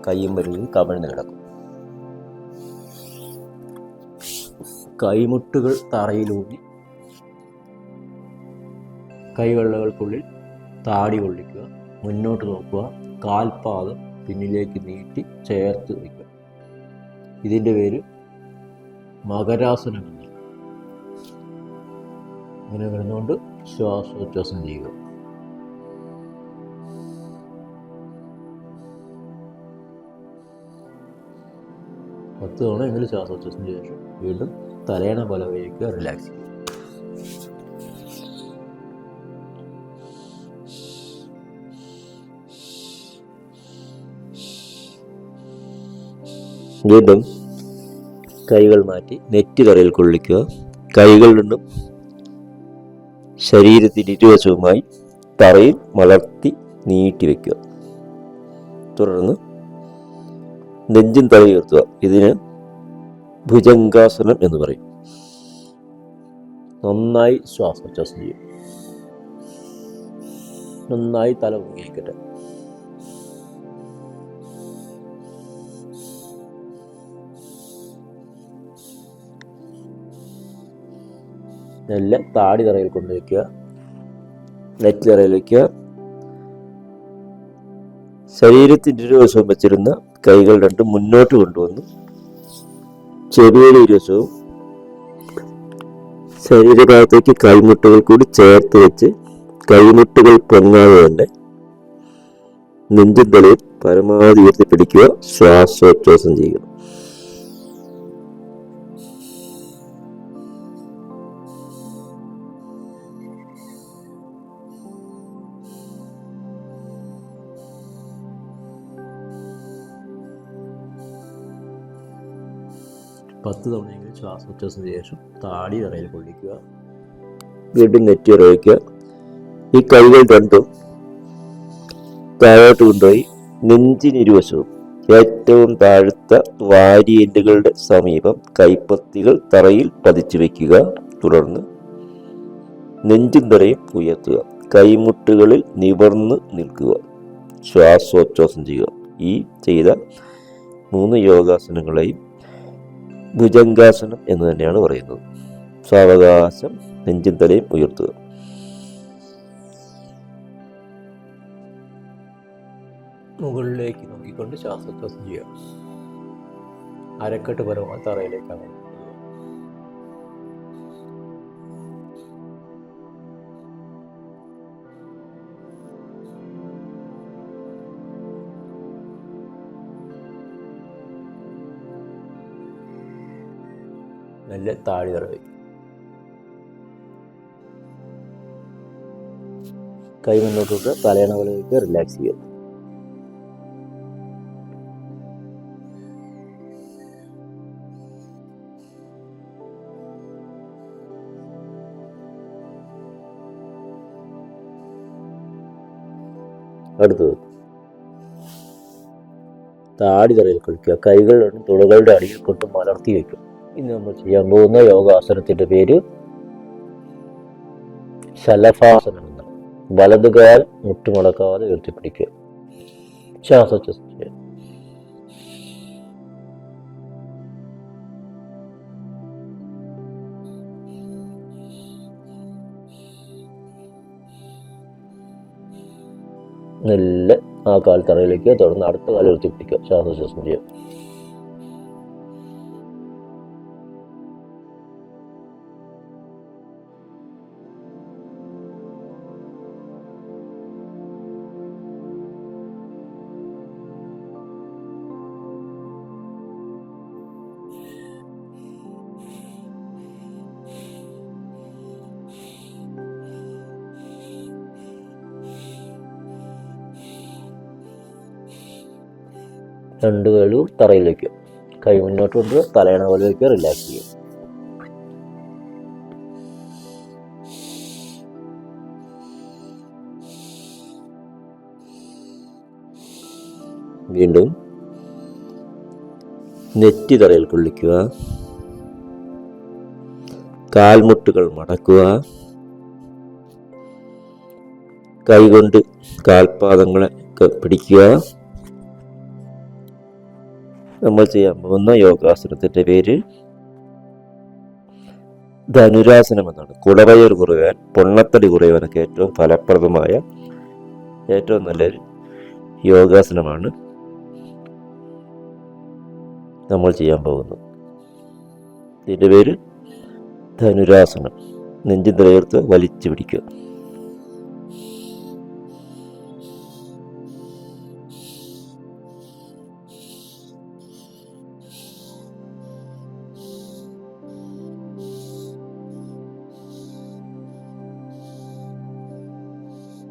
കൈയും വിരലും കമിഴ്ന്ന് കിടക്കും. കൈമുട്ടുകൾ തറയിലൂന്നി കൈവെള്ളകൾക്കുള്ളിൽ താടി കൊള്ളിക്കുക. മുന്നോട്ട് നോക്കുക. കാൽപാദം പിന്നിലേക്ക് നീട്ടി ചേർത്ത് വയ്ക്കുക. ഇതിൻ്റെ പേര് മകരാസനം എന്നാണ്. അങ്ങനെ കിടന്നുകൊണ്ട് ശ്വാസോച്ഛ്വാസം ചെയ്യുക. പത്ത് തവണ എങ്കിലും ശ്വാസോച്ഛ്വാസം ചെയ്ത ശേഷം വീണ്ടും തലയണ പോലെ വയ്ക്കുക. റിലാക്സ് ചെയ്യുക. വീണ്ടും കൈകൾ മാറ്റി നെറ്റി തറയിൽ കൊള്ളിക്കുക. കൈകൾ രണ്ടും ശരീരത്തിന് ഇരുവശവുമായി തറയിൽ മലർത്തി നീട്ടി വയ്ക്കുക. തുടർന്ന് നെഞ്ചും തല ഉയർത്തുക. ഇതിന് ഭുജംഗാസനം എന്ന് പറയും. നന്നായി ശ്വാസോച്ഛ്വാസം ചെയ്യും. നന്നായി തല ഉങ്ങിയിരിക്കട്ടെ. എല്ലാം താടി തറയിൽ കൊണ്ടുവയ്ക്കുക. നെറ്റ് തറയിൽ വയ്ക്കുക. ശരീരത്തിൻ്റെ ഇരുവശവും വെച്ചിരുന്ന കൈകൾ രണ്ടും മുന്നോട്ട് കൊണ്ടുവന്ന് ചെവിയുടെ ഇരുവശവും ശരീരഭാഗത്തേക്ക് കൈമുട്ടുകൾ കൂടി ചേർത്ത് വെച്ച് കൈമുട്ടുകൾ പൊങ്ങാതെ തന്നെ നെഞ്ചും തലയും പരമാവധി ഉയർത്തി പിടിക്കുക. ശ്വാസോച്ഛ്വാസം ചെയ്യുക. പത്ത് തവണയെങ്കിലും ശ്വാസോച്ഛ്വാസത്തിന് ശേഷം താടി തറയിൽ കൊള്ളിക്കുക. വീണ്ടും നെറ്റി വയ്ക്കുക. ഈ കൈകൾ രണ്ടും താഴോട്ട് കൊണ്ടുപോയി നെഞ്ചിനിരുവശവും ഏറ്റവും താഴ്ത്ത വാരിയെല്ലുകളുടെ സമീപം കൈപ്പത്തികൾ തറയിൽ പതിച്ചു വയ്ക്കുക. തുടർന്ന് നെഞ്ചും തറയും ഉയർത്തുക. കൈമുട്ടുകളിൽ നിവർന്ന് നിൽക്കുക. ശ്വാസോച്ഛ്വാസം ചെയ്യുക. ഈ ചെയ്ത 3 യോഗാസനങ്ങളെയും ഭുജംഗാസനം എന്ന് തന്നെയാണ് പറയുന്നത്. സാവകാശം നെഞ്ചും തലയും ഉയർത്തുക. മുകളിലേക്ക് നോക്കിക്കൊണ്ട് ശ്വാസോച്ഛ്വാസം ചെയ്യുക. അരക്കെട്ട് പരമായി തറയിലേക്കാണ്. നല്ല താടി തറ വയ്ക്കും. കൈ മുന്നോട്ട് തലയണ പോലെ വയ്ക്കുക. റിലാക്സ് ചെയ്യുക. അടുത്തത് താടി തറയിൽ കുളിക്കുക. കൈകൾ തുടകളുടെ അടിയിൽ കൊണ്ട് മലർത്തി വയ്ക്കും. ഇനി നമ്മൾ ചെയ്യാൻ പോകുന്ന യോഗാസനത്തിന്റെ പേര് ശലഭാസനം എന്നാണ്. വലതുകാൽ മുട്ടുമടക്കാതെ ഉയർത്തിപ്പിടിക്കുക. ശ്വാസോച്ഛ്വാസം ചെയ്യുക. നല്ല ആ കാൽ തറയിലേക്ക്, തുടർന്ന് അടുത്ത കാൽ ഉയർത്തിപ്പിടിക്കുക. ശ്വാസോച്ഛ്വാസം ചെയ്യുക. രണ്ട് കാലും തറയിൽ വയ്ക്കുക. കൈ മുന്നോട്ട് കൊണ്ടുവരിക. തലയണ പോലെ വയ്ക്കുക. റിലാക്സ് ചെയ്യുക. വീണ്ടും നെറ്റി തറയിൽ കൊള്ളിക്കുക. കാൽമുട്ടുകൾ മടക്കുക. കൈകൊണ്ട് കാൽപാദങ്ങളെ പിടിക്കുക. നമ്മൾ ചെയ്യാൻ പോകുന്ന യോഗാസനത്തിന്റെ പേര് ധനുരാസനം എന്നാണ്. കുടവയർ കുറയാൻ, പൊണ്ണത്തടി കുറയാനൊക്കെ ഏറ്റവും ഫലപ്രദമായ, ഏറ്റവും നല്ലൊരു യോഗാസനമാണ് നമ്മൾ ചെയ്യാൻ പോകുന്നത്. ഇതിൻ്റെ പേര് ധനുരാസനം. നെഞ്ചിൻ തലയെടുത്ത് വലിച്ചു പിടിക്കുക.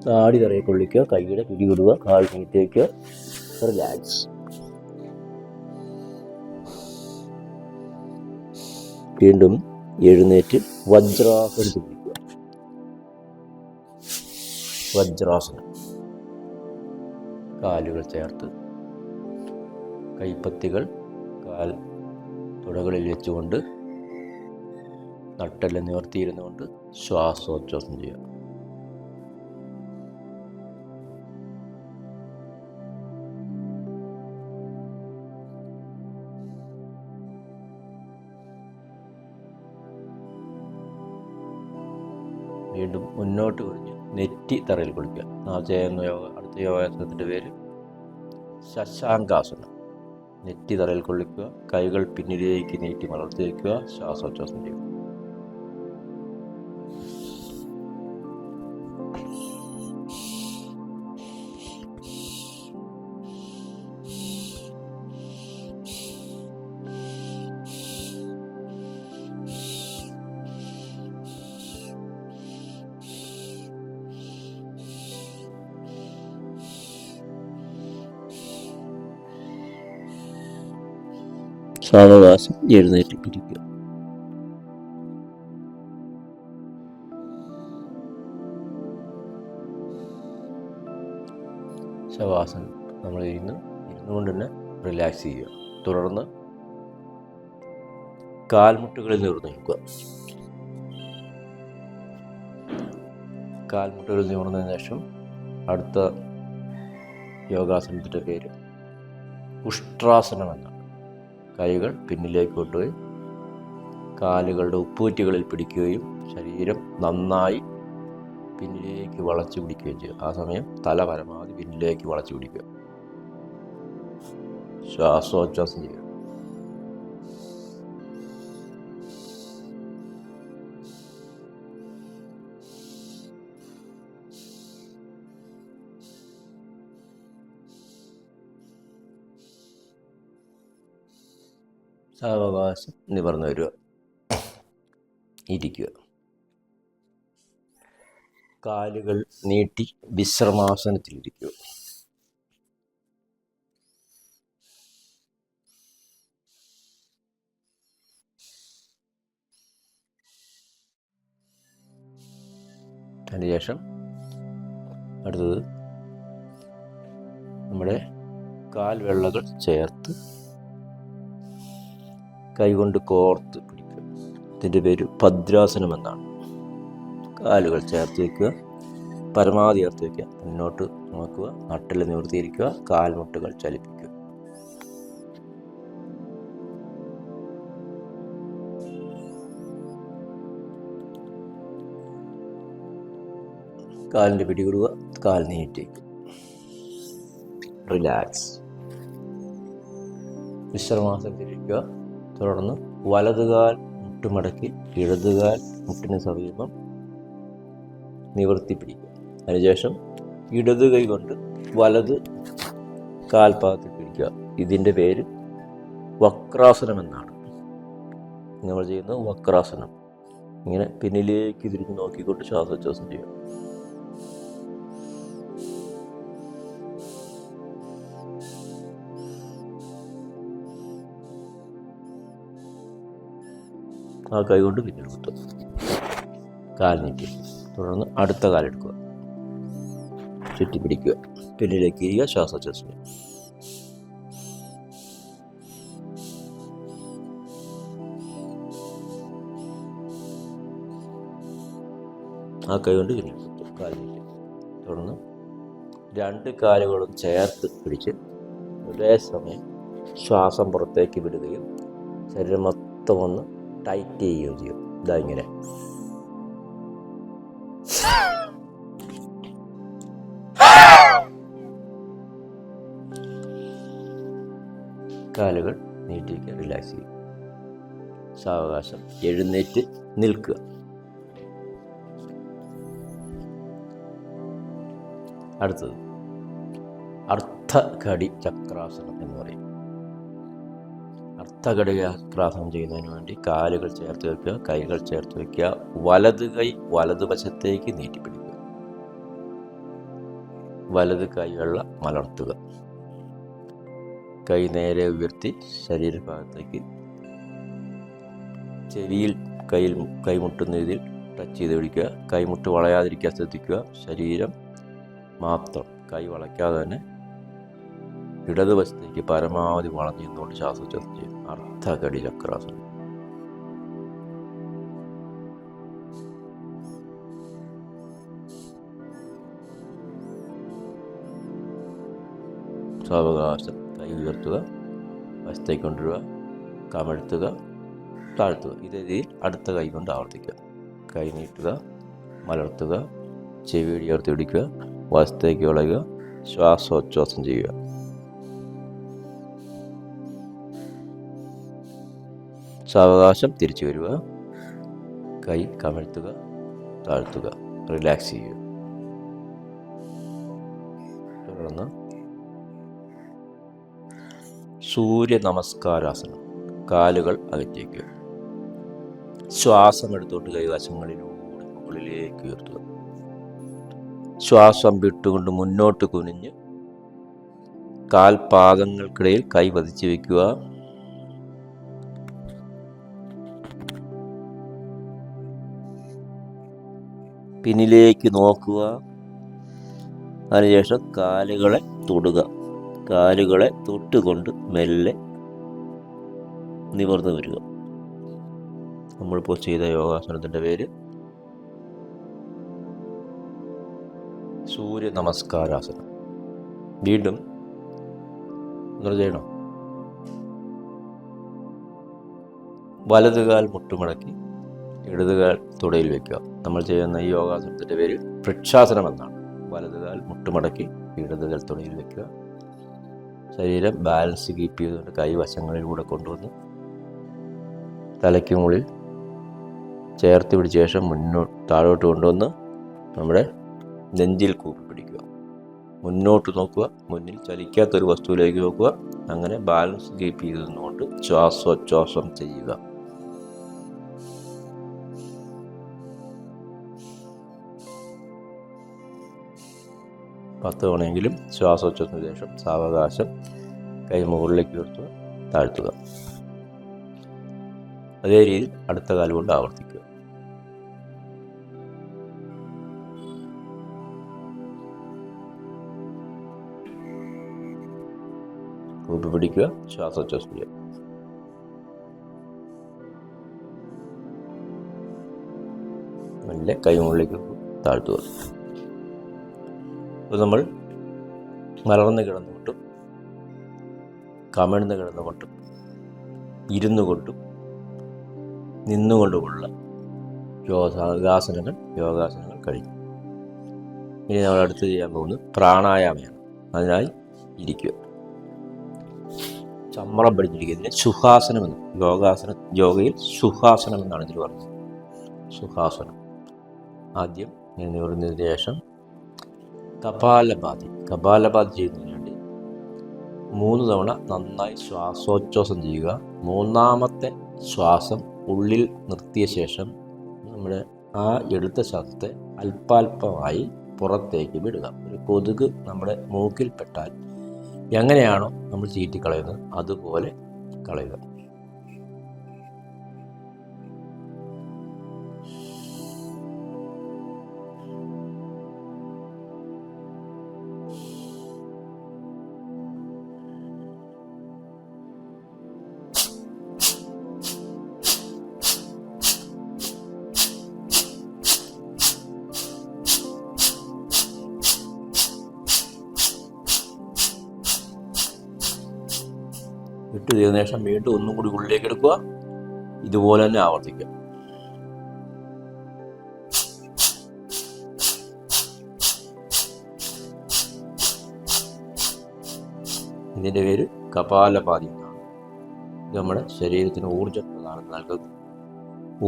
താടി തറയെ കൊള്ളിക്കുക. കൈയുടെ പിടിവിടുക. കാൽ നീട്ടി വയ്ക്കുക. റിലാക്സ്. വീണ്ടും എഴുന്നേറ്റ് വജ്രാസനത്തിൽ ഇരിക്കുക. വജ്രാസനം. കാലുകൾ ചേർത്ത് കൈപ്പത്തികൾ കാൽ തുടകളിൽ വെച്ചുകൊണ്ട് നട്ടെല്ലാം നിവർത്തിയിരുന്നുകൊണ്ട് ശ്വാസോച്ഛ്വാസം ചെയ്യുക. വീണ്ടും മുന്നോട്ട് കുനിഞ്ഞ് നെറ്റി തറയിൽ കുളിക്കുക. അടുത്ത യോഗാസനത്തിൻ്റെ പേര് ശശാങ്കാസനം. നെറ്റി തറയിൽ കൊള്ളിക്കുക. കൈകൾ പിന്നിലേക്ക് നീട്ടി മലർത്തി വയ്ക്കുക. ശ്വാസോച്ഛ്വാസം ചെയ്യുക. സാവകാശം എഴുന്നേറ്റ് ഇരിക്കുക. ശവാസനം നമ്മൾ ഇരുന്നുകൊണ്ട് തന്നെ റിലാക്സ് ചെയ്യുക. തുടർന്ന് കാൽമുട്ടുകളിൽ നിവർന്ന് നിൽക്കുക. കാൽമുട്ടുകളിൽ നിവർന്നതിന് ശേഷം അടുത്ത യോഗാസനത്തിൻ്റെ പേര് ഉഷ്ട്രാസനം എന്നാണ്. കൈകൾ പിന്നിലേക്ക് കൊണ്ടുപോയി കാലുകളുടെ ഉപ്പൂറ്റുകളിൽ പിടിക്കുകയും ശരീരം നന്നായി പിന്നിലേക്ക് വളച്ചു പിടിക്കുകയും ചെയ്യും. ആ സമയം തല പരമാവധി പിന്നിലേക്ക് വളച്ചു പിടിക്കുക. ശ്വാസോച്ഛ്വാസം ചെയ്യുക. സാവകാശം നിവർന്നു വരിക. ഇരിക്കുക. കാലുകൾ നീട്ടി വിശ്രമാസനത്തിലിരിക്കുക. അതിനുശേഷം അടുത്തത് നമ്മുടെ കാൽവെള്ളകൾ ചേർത്ത് കൈകൊണ്ട് കോർത്ത് പിടിക്കുക. ഇതിൻ്റെ പേര് ഭദ്രാസനം എന്നാണ്. കാലുകൾ ചേർത്ത് വയ്ക്കുക, പരമാവധി ചേർത്ത് വയ്ക്കുക, മുന്നോട്ട് നോക്കുക, നട്ടിൽ നിവർത്തിയിരിക്കുക, കാൽമുട്ടുകൾ ചലിപ്പിക്കുക. കാലിൻ്റെ പിടികൊടുക്കുക, കാൽ നീട്ടി റിലാക്സ്. വിശ്രമാസനത്തിലിരിക്കുക. തുടർന്ന് വലതുകാൽ മുട്ടുമടക്കി ഇടതുകാൽ മുട്ടിന് സമീപം നിവർത്തി പിടിക്കുക. അതിനുശേഷം ഇടത് കൈ കൊണ്ട് വലത് കാൽപാദത്തിൽ പിടിക്കുക. ഇതിൻ്റെ പേര് വക്രാസനം എന്നാണ്. നമ്മൾ ചെയ്യുന്നത് വക്രാസനം. ഇങ്ങനെ പിന്നിലേക്ക് തിരിഞ്ഞ് നോക്കിക്കൊണ്ട് ശ്വാസോച്ഛ്വാസം ചെയ്യുക. ആ കൈ കൊണ്ട് പിന്നിൽ കുത്തുക, കാൽ നീട്ടി. തുടർന്ന് അടുത്ത കാലെടുക്കുക, ചുറ്റി പിടിക്കുക, പിന്നിലേക്ക് ഇരിക്കുക, ശ്വാസോച്ഛ്വാസം. ആ കൈ കൊണ്ട് പിന്നിൽ കുത്തുക, കാൽ നീട്ടി. തുടർന്ന് രണ്ട് കാലുകളും ചേർത്ത് പിടിച്ച് ഒരേ സമയം ശ്വാസം പുറത്തേക്ക് വിടുകയും ശരീരം മൊത്തം ഒന്ന് ടൈറ്റ് ചെയ്യുകയും ചെയ്യും. ഇതാ ഇങ്ങനെ. കാലുകൾ നീട്ടിയിരിക്കുക, റിലാക്സ് ചെയ്യുക. സാവകാശം എഴുന്നേറ്റ് നിൽക്കുക. അടുത്തത് അർത്ഥഘടി ചക്രാസനം എന്ന് പറയും. അർത്ഥഘടി ചക്രാസനം ചെയ്യുന്നതിന് വേണ്ടി കാലുകൾ ചേർത്ത് വയ്ക്കുക, കൈകൾ ചേർത്ത് വയ്ക്കുക, വലത് കൈ വലതുവശത്തേക്ക് നീട്ടിപ്പിടിക്കുക, വലത് കൈവെള്ള മലർത്തുക, കൈ നേരെ ഉയർത്തി ശരീരഭാഗത്തേക്ക് ചെവിയിൽ കൈമുട്ടുന്ന രീതിയിൽ ടച്ച് ചെയ്ത് പിടിക്കുക. കൈമുട്ട് വളയാതിരിക്കാൻ ശ്രദ്ധിക്കുക. ശരീരം മാത്രം, കൈ വളയ്ക്കാതെ തന്നെ ഇടതുവശത്തേക്ക് പരമാവധി വളഞ്ഞു നിന്നുകൊണ്ട് ശ്വാസോച്ഛ്വാസം ചെയ്യും. അർത്ഥഘടി ചക്രാസനം. സാവകാശം കൈ ഉയർത്തുക, വശത്തേക്ക് കൊണ്ടുവരിക, കമഴ്ത്തുക, താഴ്ത്തുക. ഇതേ രീതിയിൽ അടുത്ത കൈ കൊണ്ട് ആവർത്തിക്കുക. കൈ നീട്ടുക, മലർത്തുക, ചെവി ഉയർത്തി പിടിക്കുക, വശത്തേക്ക് വളയുക, ശ്വാസോച്ഛ്വാസം ചെയ്യുക. സാവകാശം തിരിച്ചു വരിക, കൈ കമഴ്ത്തുക, താഴ്ത്തുക, റിലാക്സ് ചെയ്യുക. തുടർന്ന് സൂര്യ നമസ്കാരാസനം. കാലുകൾ അകറ്റേക്കുക, ശ്വാസം എടുത്തുകൊണ്ട് കൈവശങ്ങളിലൂടെ മുകളിലേക്ക് ഉയർത്തുക. ശ്വാസം വിട്ടുകൊണ്ട് മുന്നോട്ട് കുനിഞ്ഞ് കാൽപാദങ്ങൾക്കിടയിൽ കൈ പതിച്ചു വയ്ക്കുക. പിന്നിലേക്ക് നോക്കുക. അതിനുശേഷം കാലുകളെ തൊടുക. കാലുകളെ തൊട്ടുകൊണ്ട് മെല്ലെ നിവർന്നു വരിക. നമ്മളിപ്പോൾ ചെയ്ത യോഗാസനത്തിൻ്റെ പേര് സൂര്യ നമസ്കാരാസനം. വീണ്ടും ചെയ്യണം. വലതുകാൽ മുട്ടുമടക്കി ഇടതുകാൽ തുടയിൽ വയ്ക്കുക. നമ്മൾ ചെയ്യുന്ന ഈ യോഗാസനത്തിൻ്റെ പേര് വൃക്ഷാസനം എന്നാണ്. വലതുകാൽ മുട്ടുമടക്കി ഇടതുകാൽ തുടയിൽ വയ്ക്കുക. ശരീരം ബാലൻസ് കീപ്പ് ചെയ്തുകൊണ്ട് കൈ വശങ്ങളിലൂടെ കൊണ്ടുവന്ന് തലയ്ക്ക് മുകളിൽ ചേർത്ത് പിടിച്ച ശേഷം താഴോട്ട് കൊണ്ടുവന്ന് നമ്മുടെ നെഞ്ചിൽ കൂപ്പി പിടിക്കുക. മുന്നോട്ട് നോക്കുക, മുന്നിൽ ചലിക്കാത്തൊരു വസ്തുവിലേക്ക് നോക്കുക. അങ്ങനെ ബാലൻസ് കീപ്പ് ചെയ്തുകൊണ്ട് ശ്വാസോച്ഛ്വാസം ചെയ്യുക. പത്ത് തവണയെങ്കിലും ശ്വാസോച്ഛ്വാസത്തിന് ശേഷം സാവകാശം കൈ മുകളിലേക്ക് ഉയർത്തുക, താഴ്ത്തുക. അതേ രീതിയിൽ അടുത്ത കാല് കൊണ്ട് ആവർത്തിക്കുക. കൂപ്പി പിടിക്കുക, ശ്വാസോച്ഛ്വാസം ചെയ്യുക. നല്ല കൈമുകളിലേക്ക് താഴ്ത്തുക. അപ്പോൾ നമ്മൾ മലർന്ന് കിടന്നുകൊണ്ടും കമിഴ്ന്ന് കിടന്നുകൊണ്ടും ഇരുന്നു കൊണ്ടും നിന്നുകൊണ്ടുമുള്ള യോഗാസനങ്ങൾ കഴിഞ്ഞു. ഇനി നമ്മൾ അടുത്ത് ചെയ്യാൻ പോകുന്നത് പ്രാണായാമമാണ്. അതിനായി ഇരിക്കുക, ചമ്മളം പിടിച്ചിരിക്കുന്നതിന് സുഖാസനം എന്ന്, യോഗയിൽ സുഖാസനം എന്നാണ് ഇതിൽ പറയുന്നത്. സുഖാസനം. ആദ്യം നിവർന്നതിന് ശേഷം കപാലഭാതി ചെയ്യുന്നതിന് വേണ്ടി 3 തവണ നന്നായി ശ്വാസോച്ഛ്വാസം ചെയ്യുക. 3ാമത്തെ ശ്വാസം ഉള്ളിൽ നിർത്തിയ ശേഷം നമ്മുടെ ആ എടുത്ത ശ്വാസത്തെ അല്പാൽപമായി പുറത്തേക്ക് വിടുക. ഒരു കൊതുക് നമ്മുടെ മൂക്കിൽ പെട്ടാൽ എങ്ങനെയാണോ നമ്മൾ ചീറ്റിക്കളയുന്നത് അതുപോലെ കളയുക. വിട്ട് ചെയ്ത ശേഷം വീണ്ടും ഒന്നും കൂടി ഉള്ളിലേക്ക് എടുക്കുക. ഇതുപോലെ തന്നെ ആവർത്തിക്കുക. ഇതിൻ്റെ പേര് കപാലഭാതി എന്നാണ്. ഇത് നമ്മുടെ ശരീരത്തിന് ഊർജ്ജം പ്രദാനം നൽകുന്നത്.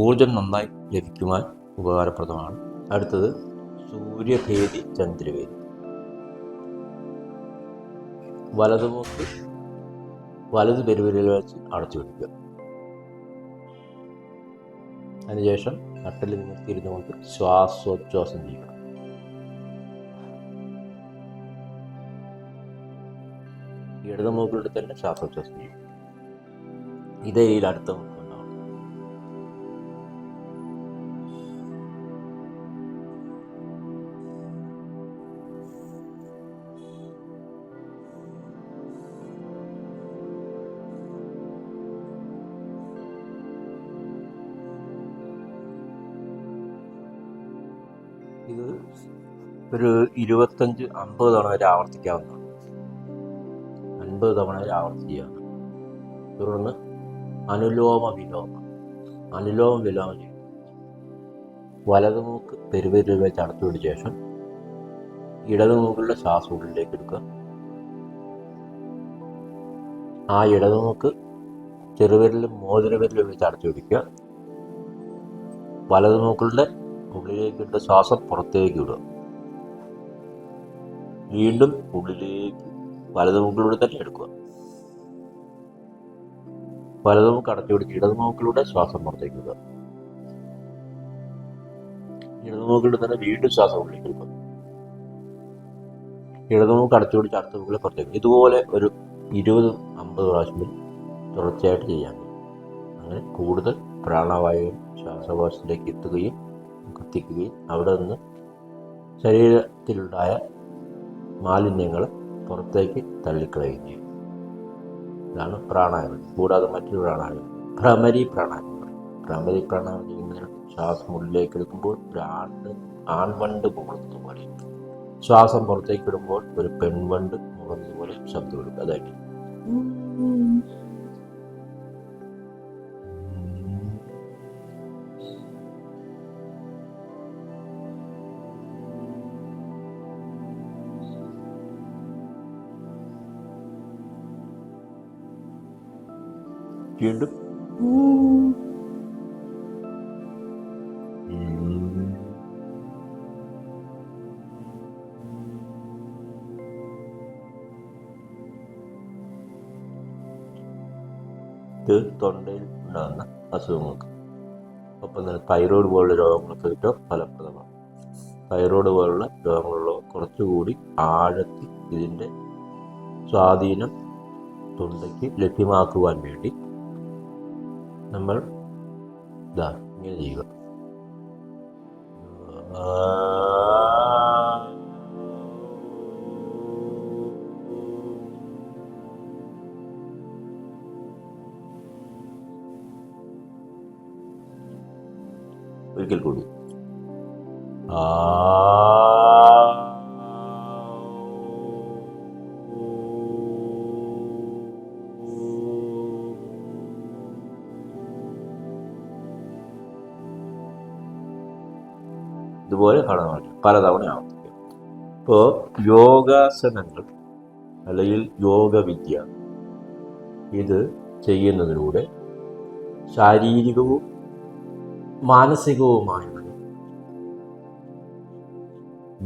ഊർജം നന്നായി ലഭിക്കുവാൻ ഉപകാരപ്രദമാണ്. അടുത്തത് സൂര്യഭേദി ചന്ദ്രവേദി. വലത് പെരുവിരൽ വെച്ച് അടച്ചു പിടിക്കുക. അതിനുശേഷം നട്ടലിൽ നിമിർത്തിയിരുന്നുകൊണ്ട് ശ്വാസോച്ഛ്വാസം ചെയ്യുക. ഇടത് മൂക്കിലൂടെ തന്നെ ശ്വാസോച്ഛ്വാസം ചെയ്യുക. ഇതേ അടുത്ത മൂക്കുണ്ടാവും. ഇത് ഒരു 25-50 തവണ വരെ ആവർത്തിക്കാവുന്നതാണ്. 50 തവണ വരെ ആവർത്തിക്കുക. തുടർന്ന് അനുലോമ വിലോമം ചെയ്യും. വലതുമൂക്ക് പെരുവിരൽ വെച്ച് അടച്ചു പിടിച്ച ശേഷം ഇടതുമൂക്കിലുള്ള ശ്വാസം ഉള്ളിലേക്ക് എടുക്കുക. ആ ഇടതുമൂക്ക് ചെറുവിരലും മോതിരവിരലും വെച്ച് അടച്ചു പിടിക്കുക. വലതുമൂക്കളുടെ ഉള്ളിലേക്ക് ഇട്ട ശ്വാസം പുറത്തേക്ക് വിടുക. വീണ്ടും ഉള്ളിലേക്ക് വലതുമൂക്കിലൂടെ തന്നെ എടുക്കുക. വലതുമൂക്ക് അടച്ചു പിടിച്ച് ഇടതുമൂക്കിലൂടെ ശ്വാസം പുറത്തേക്ക് വിടുക. ഇടതുമൂക്കിലൂടെ തന്നെ വീണ്ടും ശ്വാസം ഉള്ളിലേക്ക് എടുക്കുക. ഇടതുമൂക്ക് അടച്ചു പിടിച്ച് അടുത്ത മൂക്കിലെ പുറത്തേക്ക്. ഇതുപോലെ ഒരു 20-50 പ്രാവശ്യം തുടർച്ചയായിട്ട് ചെയ്യാൻ കഴിയും. അങ്ങനെ കൂടുതൽ പ്രാണവായുവും ശ്വാസകോശത്തിലേക്ക് എത്തുകയും കത്തിക്കുകയും അവിടെ നിന്ന് ശരീരത്തിലുണ്ടായ മാലിന്യങ്ങൾ പുറത്തേക്ക് തള്ളിക്കളയുകയും ചെയ്യും. ഇതാണ് പ്രാണായാമം. കൂടാതെ മറ്റൊരു പ്രാണായാമം ഭ്രമരി പ്രാണായാമം. ഭ്രമരി പ്രാണായാമം ചെയ്യുന്നതിന് ശ്വാസം ഉള്ളിലേക്ക് എടുക്കുമ്പോൾ ഒരു ആൺവണ്ട് മുഖത്ത് പോലെ, ശ്വാസം പുറത്തേക്ക് ഇടുമ്പോൾ ഒരു പെൺവണ്ട് മുഖത്ത് പോലെ ശബ്ദം എടുക്കുക. അതായിട്ട് വീണ്ടും ഇത് തൊണ്ടയിൽ ഉണ്ടാകുന്ന അസുഖങ്ങൾക്ക്, ഒപ്പം തന്നെ തൈറോയ്ഡ് പോലുള്ള രോഗങ്ങൾക്ക് ഏറ്റവും ഫലപ്രദമാണ്. തൈറോയ്ഡ് പോലുള്ള രോഗങ്ങളുള്ള കുറച്ചുകൂടി ആഴത്തിൽ ഇതിൻ്റെ സ്വാധീനം തൊണ്ടയ്ക്ക് ലഭ്യമാക്കുവാൻ വേണ്ടി നമ്മൾ ഇങ്ങനെ ചെയ്യുക. ഒരിക്കൽ കൂടി. ഇതുപോലെ കാണാൻ പലതവണ ആവർത്തിക്കുക. ഇപ്പോൾ യോഗാസനങ്ങൾ അല്ലെങ്കിൽ യോഗവിദ്യ ഇത് ചെയ്യുന്നതിലൂടെ ശാരീരികവും മാനസികവുമായ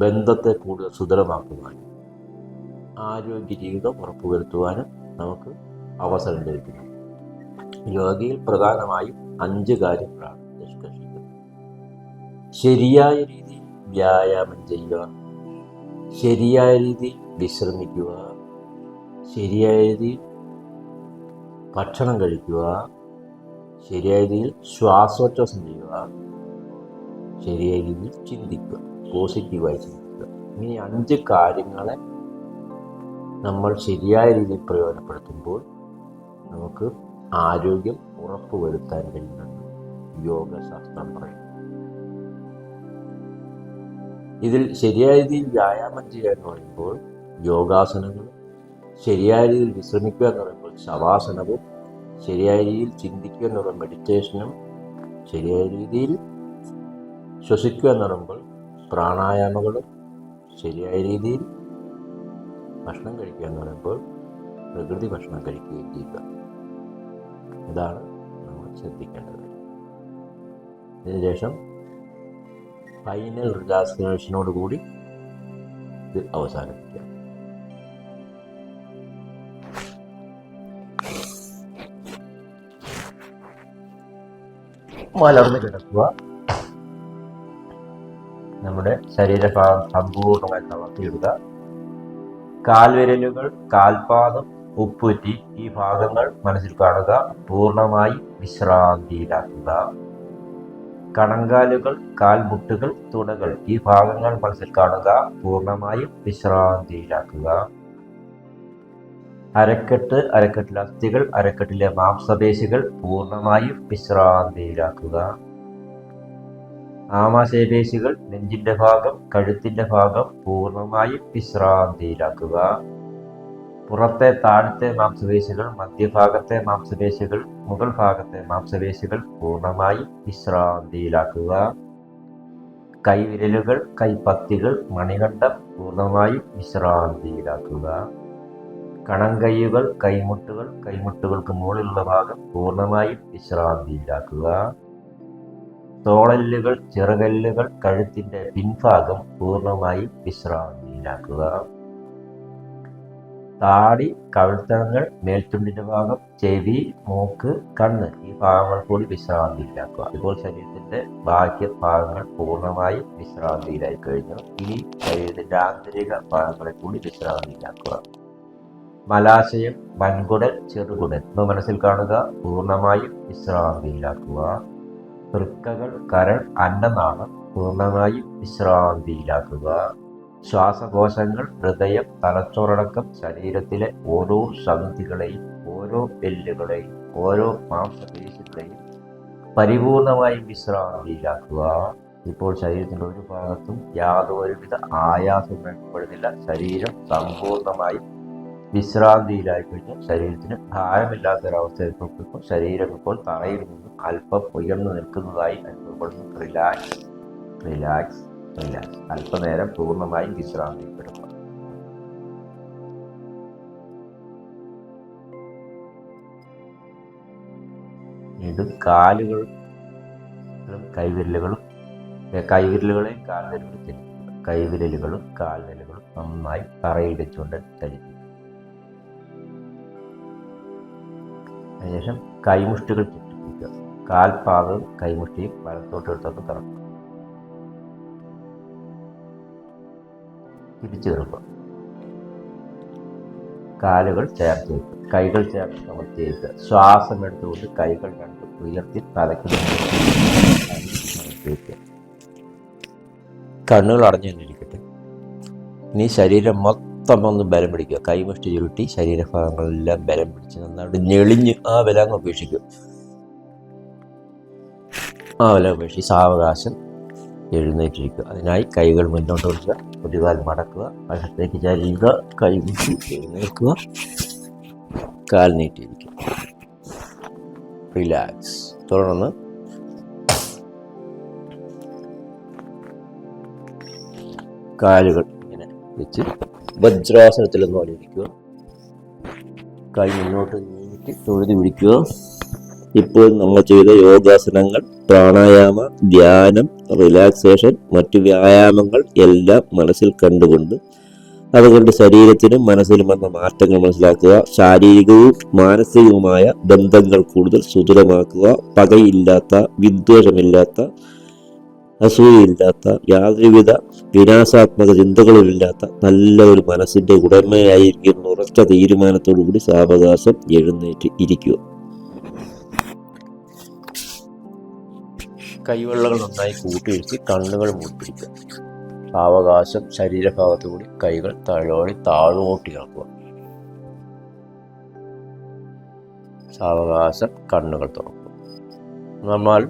ബന്ധത്തെ കൂടുതൽ സുദൃഢമാക്കുവാനും ആരോഗ്യ ജീവിതം ഉറപ്പുവരുത്തുവാനും നമുക്ക് അവസരം ലഭിക്കുന്നു. യോഗയിൽ പ്രധാനമായും 5 കാര്യങ്ങളാണ് നിഷ്കർഷിക്കുന്നത്. ശരിയായ രീതിയിൽ വ്യായാമം ചെയ്യുക, ശരിയായ രീതിയിൽ വിശ്രമിക്കുക, ശരിയായ രീതിയിൽ ഭക്ഷണം കഴിക്കുക, ശരിയായ രീതിയിൽ ശ്വാസോച്ഛ്വാസം ചെയ്യുക, ശരിയായ രീതിയിൽ ചിന്തിക്കുക, പോസിറ്റീവായി ചിന്തിക്കുക. ഇങ്ങനെ 5 കാര്യങ്ങളെ നമ്മൾ ശരിയായ രീതിയിൽ പ്രയോജനപ്പെടുത്തുമ്പോൾ നമുക്ക് ആരോഗ്യം ഉറപ്പുവരുത്താൻ കഴിയുമെന്ന് യോഗശാസ്ത്രം പറയും. ഇതിൽ ശരിയായ രീതിയിൽ വ്യായാമം ചെയ്യുക എന്ന് പറയുമ്പോൾ യോഗാസനങ്ങളും, ശരിയായ രീതിയിൽ വിശ്രമിക്കുക എന്ന് പറയുമ്പോൾ ശവാസനവും, ശരിയായ രീതിയിൽ ചിന്തിക്കുക എന്ന് പറയുമ്പോൾ മെഡിറ്റേഷനും, ശരിയായ രീതിയിൽ ശ്വസിക്കുക എന്ന് പറയുമ്പോൾ പ്രാണായാമങ്ങളും, ശരിയായ രീതിയിൽ ഭക്ഷണം കഴിക്കുക എന്ന് പറയുമ്പോൾ പ്രകൃതി ഭക്ഷണം കഴിക്കുകയും ചെയ്യുക. ഇതാണ് നമ്മൾ ശ്രദ്ധിക്കേണ്ടത്. ഇതിനുശേഷം ഫൈനൽ റിലാക്സേഷനോട് കൂടി ഇത് അവസാനിപ്പിക്കുക. മലർന്ന് കിടക്കുക. നമ്മുടെ ശരീരഭാഗം സമ്പൂർണ്ണമായി തളർത്തിയിടുക. കാൽവിരലുകൾ, കാൽപാദം, ഉപ്പുറ്റി ഈ ഭാഗങ്ങൾ മനസ്സിൽ കാണുക. പൂർണ്ണമായി വിശ്രാന്തിയിലാക്കുക. കണങ്കാലുകൾ, കാൽമുട്ടുകൾ, തുടകൾ ഈ ഭാഗങ്ങൾ മനസ്സിൽ കാണുക. പൂർണ്ണമായും വിശ്രാന്തിയിലാക്കുക. അരക്കെട്ട്, അരക്കെട്ടിലെ അസ്ഥികൾ, അരക്കെട്ടിലെ മാംസപേശികൾ പൂർണ്ണമായും വിശ്രാന്തിയിലാക്കുക. ആമാശയപേശികൾ, നെഞ്ചിന്റെ ഭാഗം, കഴുത്തിന്റെ ഭാഗം പൂർണ്ണമായും വിശ്രാന്തിയിലാക്കുക. പുറത്തെ താഴത്തെ മാംസപേശികൾ, മധ്യഭാഗത്തെ മാംസപേശികൾ, മുകൾ ഭാഗത്തെ മാംസപേശികൾ പൂർണ്ണമായും വിശ്രാന്തിയിലാക്കുക. കൈവിരലുകൾ, കൈപ്പത്തികൾ, മണികണ്ഠം പൂർണ്ണമായും വിശ്രാന്തിയിലാക്കുക. കണങ്കൈകൾ, കൈമുട്ടുകൾ, കൈമുട്ടുകൾക്ക് മുകളിലുള്ള ഭാഗം പൂർണ്ണമായും വിശ്രാന്തിയിലാക്കുക. തോളല്ലുകൾ, ചിറകല്ലുകൾ, കഴുത്തിന്റെ പിൻഭാഗം പൂർണ്ണമായും വിശ്രാന്തിയിലാക്കുക. താടി, കവിൾത്തടങ്ങൾ, മേൽചുണ്ടിന്റെ ഭാഗം, ചെവി, മൂക്ക്, കണ്ണ് ഈ ഭാഗങ്ങൾ കൂടി വിശ്രാന്തിയിലാക്കുക. ഇപ്പോൾ ശരീരത്തിന്റെ ബാഹ്യ ഭാഗങ്ങൾ പൂർണ്ണമായും വിശ്രാന്തിയിലായി കഴിഞ്ഞു. ഇനി ശരീരത്തിന്റെ ആന്തരിക ഭാഗങ്ങളെ കൂടി വിശ്രാന്തിയിലാക്കുക. മലാശയം, വൻകുടൽ, ചെറുകുടൽ ഇവ മനസ്സിൽ കാണുക. പൂർണ്ണമായും വിശ്രാന്തിയിലാക്കുക. വൃക്കകൾ, കരൾ, അന്നനാളം പൂർണ്ണമായും വിശ്രാന്തിയിലാക്കുക. ശ്വാസകോശങ്ങൾ, ഹൃദയം, തലച്ചോറടക്കം ശരീരത്തിലെ ഓരോ സന്ധികളെയും, ഓരോ എല്ലുകളെയും, ഓരോ മാംസപേശികളെയും പരിപൂർണമായും വിശ്രാന്തിയിലാക്കുക. ഇപ്പോൾ ശരീരത്തിന്റെ ഒരു ഭാഗത്തും യാതൊരുവിധ ആയാസവും അനുഭവപ്പെടുന്നില്ല. ശരീരം സമ്പൂർണമായി വിശ്രാന്തിയിലായി കഴിഞ്ഞാൽ ശരീരത്തിന് ഭാരമില്ലാത്തൊരവസ്ഥയിൽ ശരീരം ഇപ്പോൾ തറയിൽ നിന്നും അല്പം ഉയർന്നു നിൽക്കുന്നതായി അനുഭവപ്പെടുന്നു. Relax, relax, relax. അല്പനേരം പൂർണ്ണമായും വിശ്രാന്തിപ്പെടുക. വീണ്ടും കാലുകളും കൈവിരലുകളും, കൈവിരലുകളെയും കാൽവിരലുകളും ചലിപ്പിക്കുക. കൈവിരലുകളും കാൽവിരലുകളും നന്നായി തറയിൽ വെച്ചുകൊണ്ട് ചലിപ്പിക്കുക. അതിനുശേഷം കൈമുഷ്ടികൾ ചുറ്റിപ്പിക്കുക. കാൽപാദവും കൈമുഷ്ടിയും വലത്തോട്ടെടുത്തൊക്കെ തുറക്കുക. തിരിച്ചു കിടക്കുക. കാലുകൾ ചേർത്ത് വയ്ക്കുക. കൈകൾ ചേർത്ത് കമർത്തി വയ്ക്കുക. ശ്വാസം എടുത്തുകൊണ്ട് കൈകൾ രണ്ടും ഉയർത്തി തലയ്ക്ക് വയ്ക്കുക. കണ്ണുകൾ അടഞ്ഞു തന്നിരിക്കട്ടെ. ഇനി ശരീരം മൊത്തം ഒന്ന് ബലം പിടിക്കുക. കൈമുഷ്ടി ചുരുട്ടി ശരീരഭാഗങ്ങളെല്ലാം ബലം പിടിച്ച് നന്നായിട്ട് ഞെളിഞ്ഞ് ആ ബലം അങ്ങ് ഉപേക്ഷിക്കുക. ആവലപേക്ഷി സാവകാശം എഴുന്നേറ്റിരിക്കുക. അതിനായി കൈകൾ മുന്നോട്ട് വയ്ക്കുക, ഒരു മടക്കുക, വശത്തേക്ക് ചരിയുക, കൈ എഴുന്നേൽക്കുക, കാൽ നീട്ടിയിരിക്കുക. റിലാക്സ്. തുടർന്ന് കാലുകൾ ഇങ്ങനെ വെച്ച് വജ്രാസനത്തിലൊന്നും പോലെ ഇരിക്കുക. കൈ മുന്നോട്ട് നീട്ടി തൊഴുതി പിടിക്കുക. ഇപ്പോൾ നമ്മൾ ചെയ്ത യോഗാസനങ്ങൾ, പ്രാണായാമ, ധ്യാനം, റിലാക്സേഷൻ, മറ്റു വ്യായാമങ്ങൾ എല്ലാം മനസ്സിൽ കണ്ടുകൊണ്ട് അതുകൊണ്ട് ശരീരത്തിനും മനസ്സിലും വന്ന മാറ്റങ്ങൾ മനസ്സിലാക്കുക. ശാരീരികവും മാനസികവുമായ ബന്ധങ്ങൾ കൂടുതൽ സുദൃഢമാക്കുക. പകയില്ലാത്ത, വിദ്വേഷമില്ലാത്ത, അസൂയയില്ലാത്ത, യാതൊരുവിധ വിനാശാത്മക ചിന്തകളുമില്ലാത്ത നല്ല ഒരു മനസ്സിന്റെ ഉടമയായിരിക്കുന്ന ഉറച്ച തീരുമാനത്തോടുകൂടി സാവകാശം എഴുന്നേറ്റ് ഇരിക്കുക. കൈവെള്ളകൾ നന്നായി കൂട്ടിയിടിച്ച് കണ്ണുകൾ മൂടിപ്പിടിക്കുക. സാവകാശം ശരീരഭാഗത്തു കൂടി കൈകൾ താഴോട്ട് ഇറക്കുക. സാവകാശം കണ്ണുകൾ തുറക്കുക. നമ്മൾ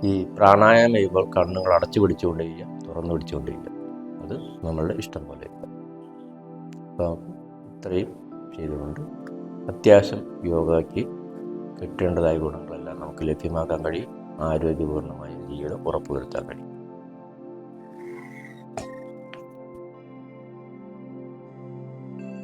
ഈ പ്രാണായാമം ചെയ്യുമ്പോൾ കണ്ണുകൾ അടച്ചു പിടിച്ചുകൊണ്ടിരിക്കുക, തുറന്നു പിടിച്ചുകൊണ്ടിരിക്കുക. അത് നമ്മളുടെ ഇഷ്ടം പോലെ. അപ്പം ഇത്രയും ചെയ്തുകൊണ്ട് അത്യാവശ്യം യോഗയ്ക്ക് കിട്ടേണ്ടതായ ഗുണങ്ങളെല്ലാം നമുക്ക് ലഭ്യമാക്കാൻ കഴിയും. ആരോഗ്യപൂർണ്ണമായ ജീവിതം ഉറപ്പുവരുത്താൻ കഴിയും.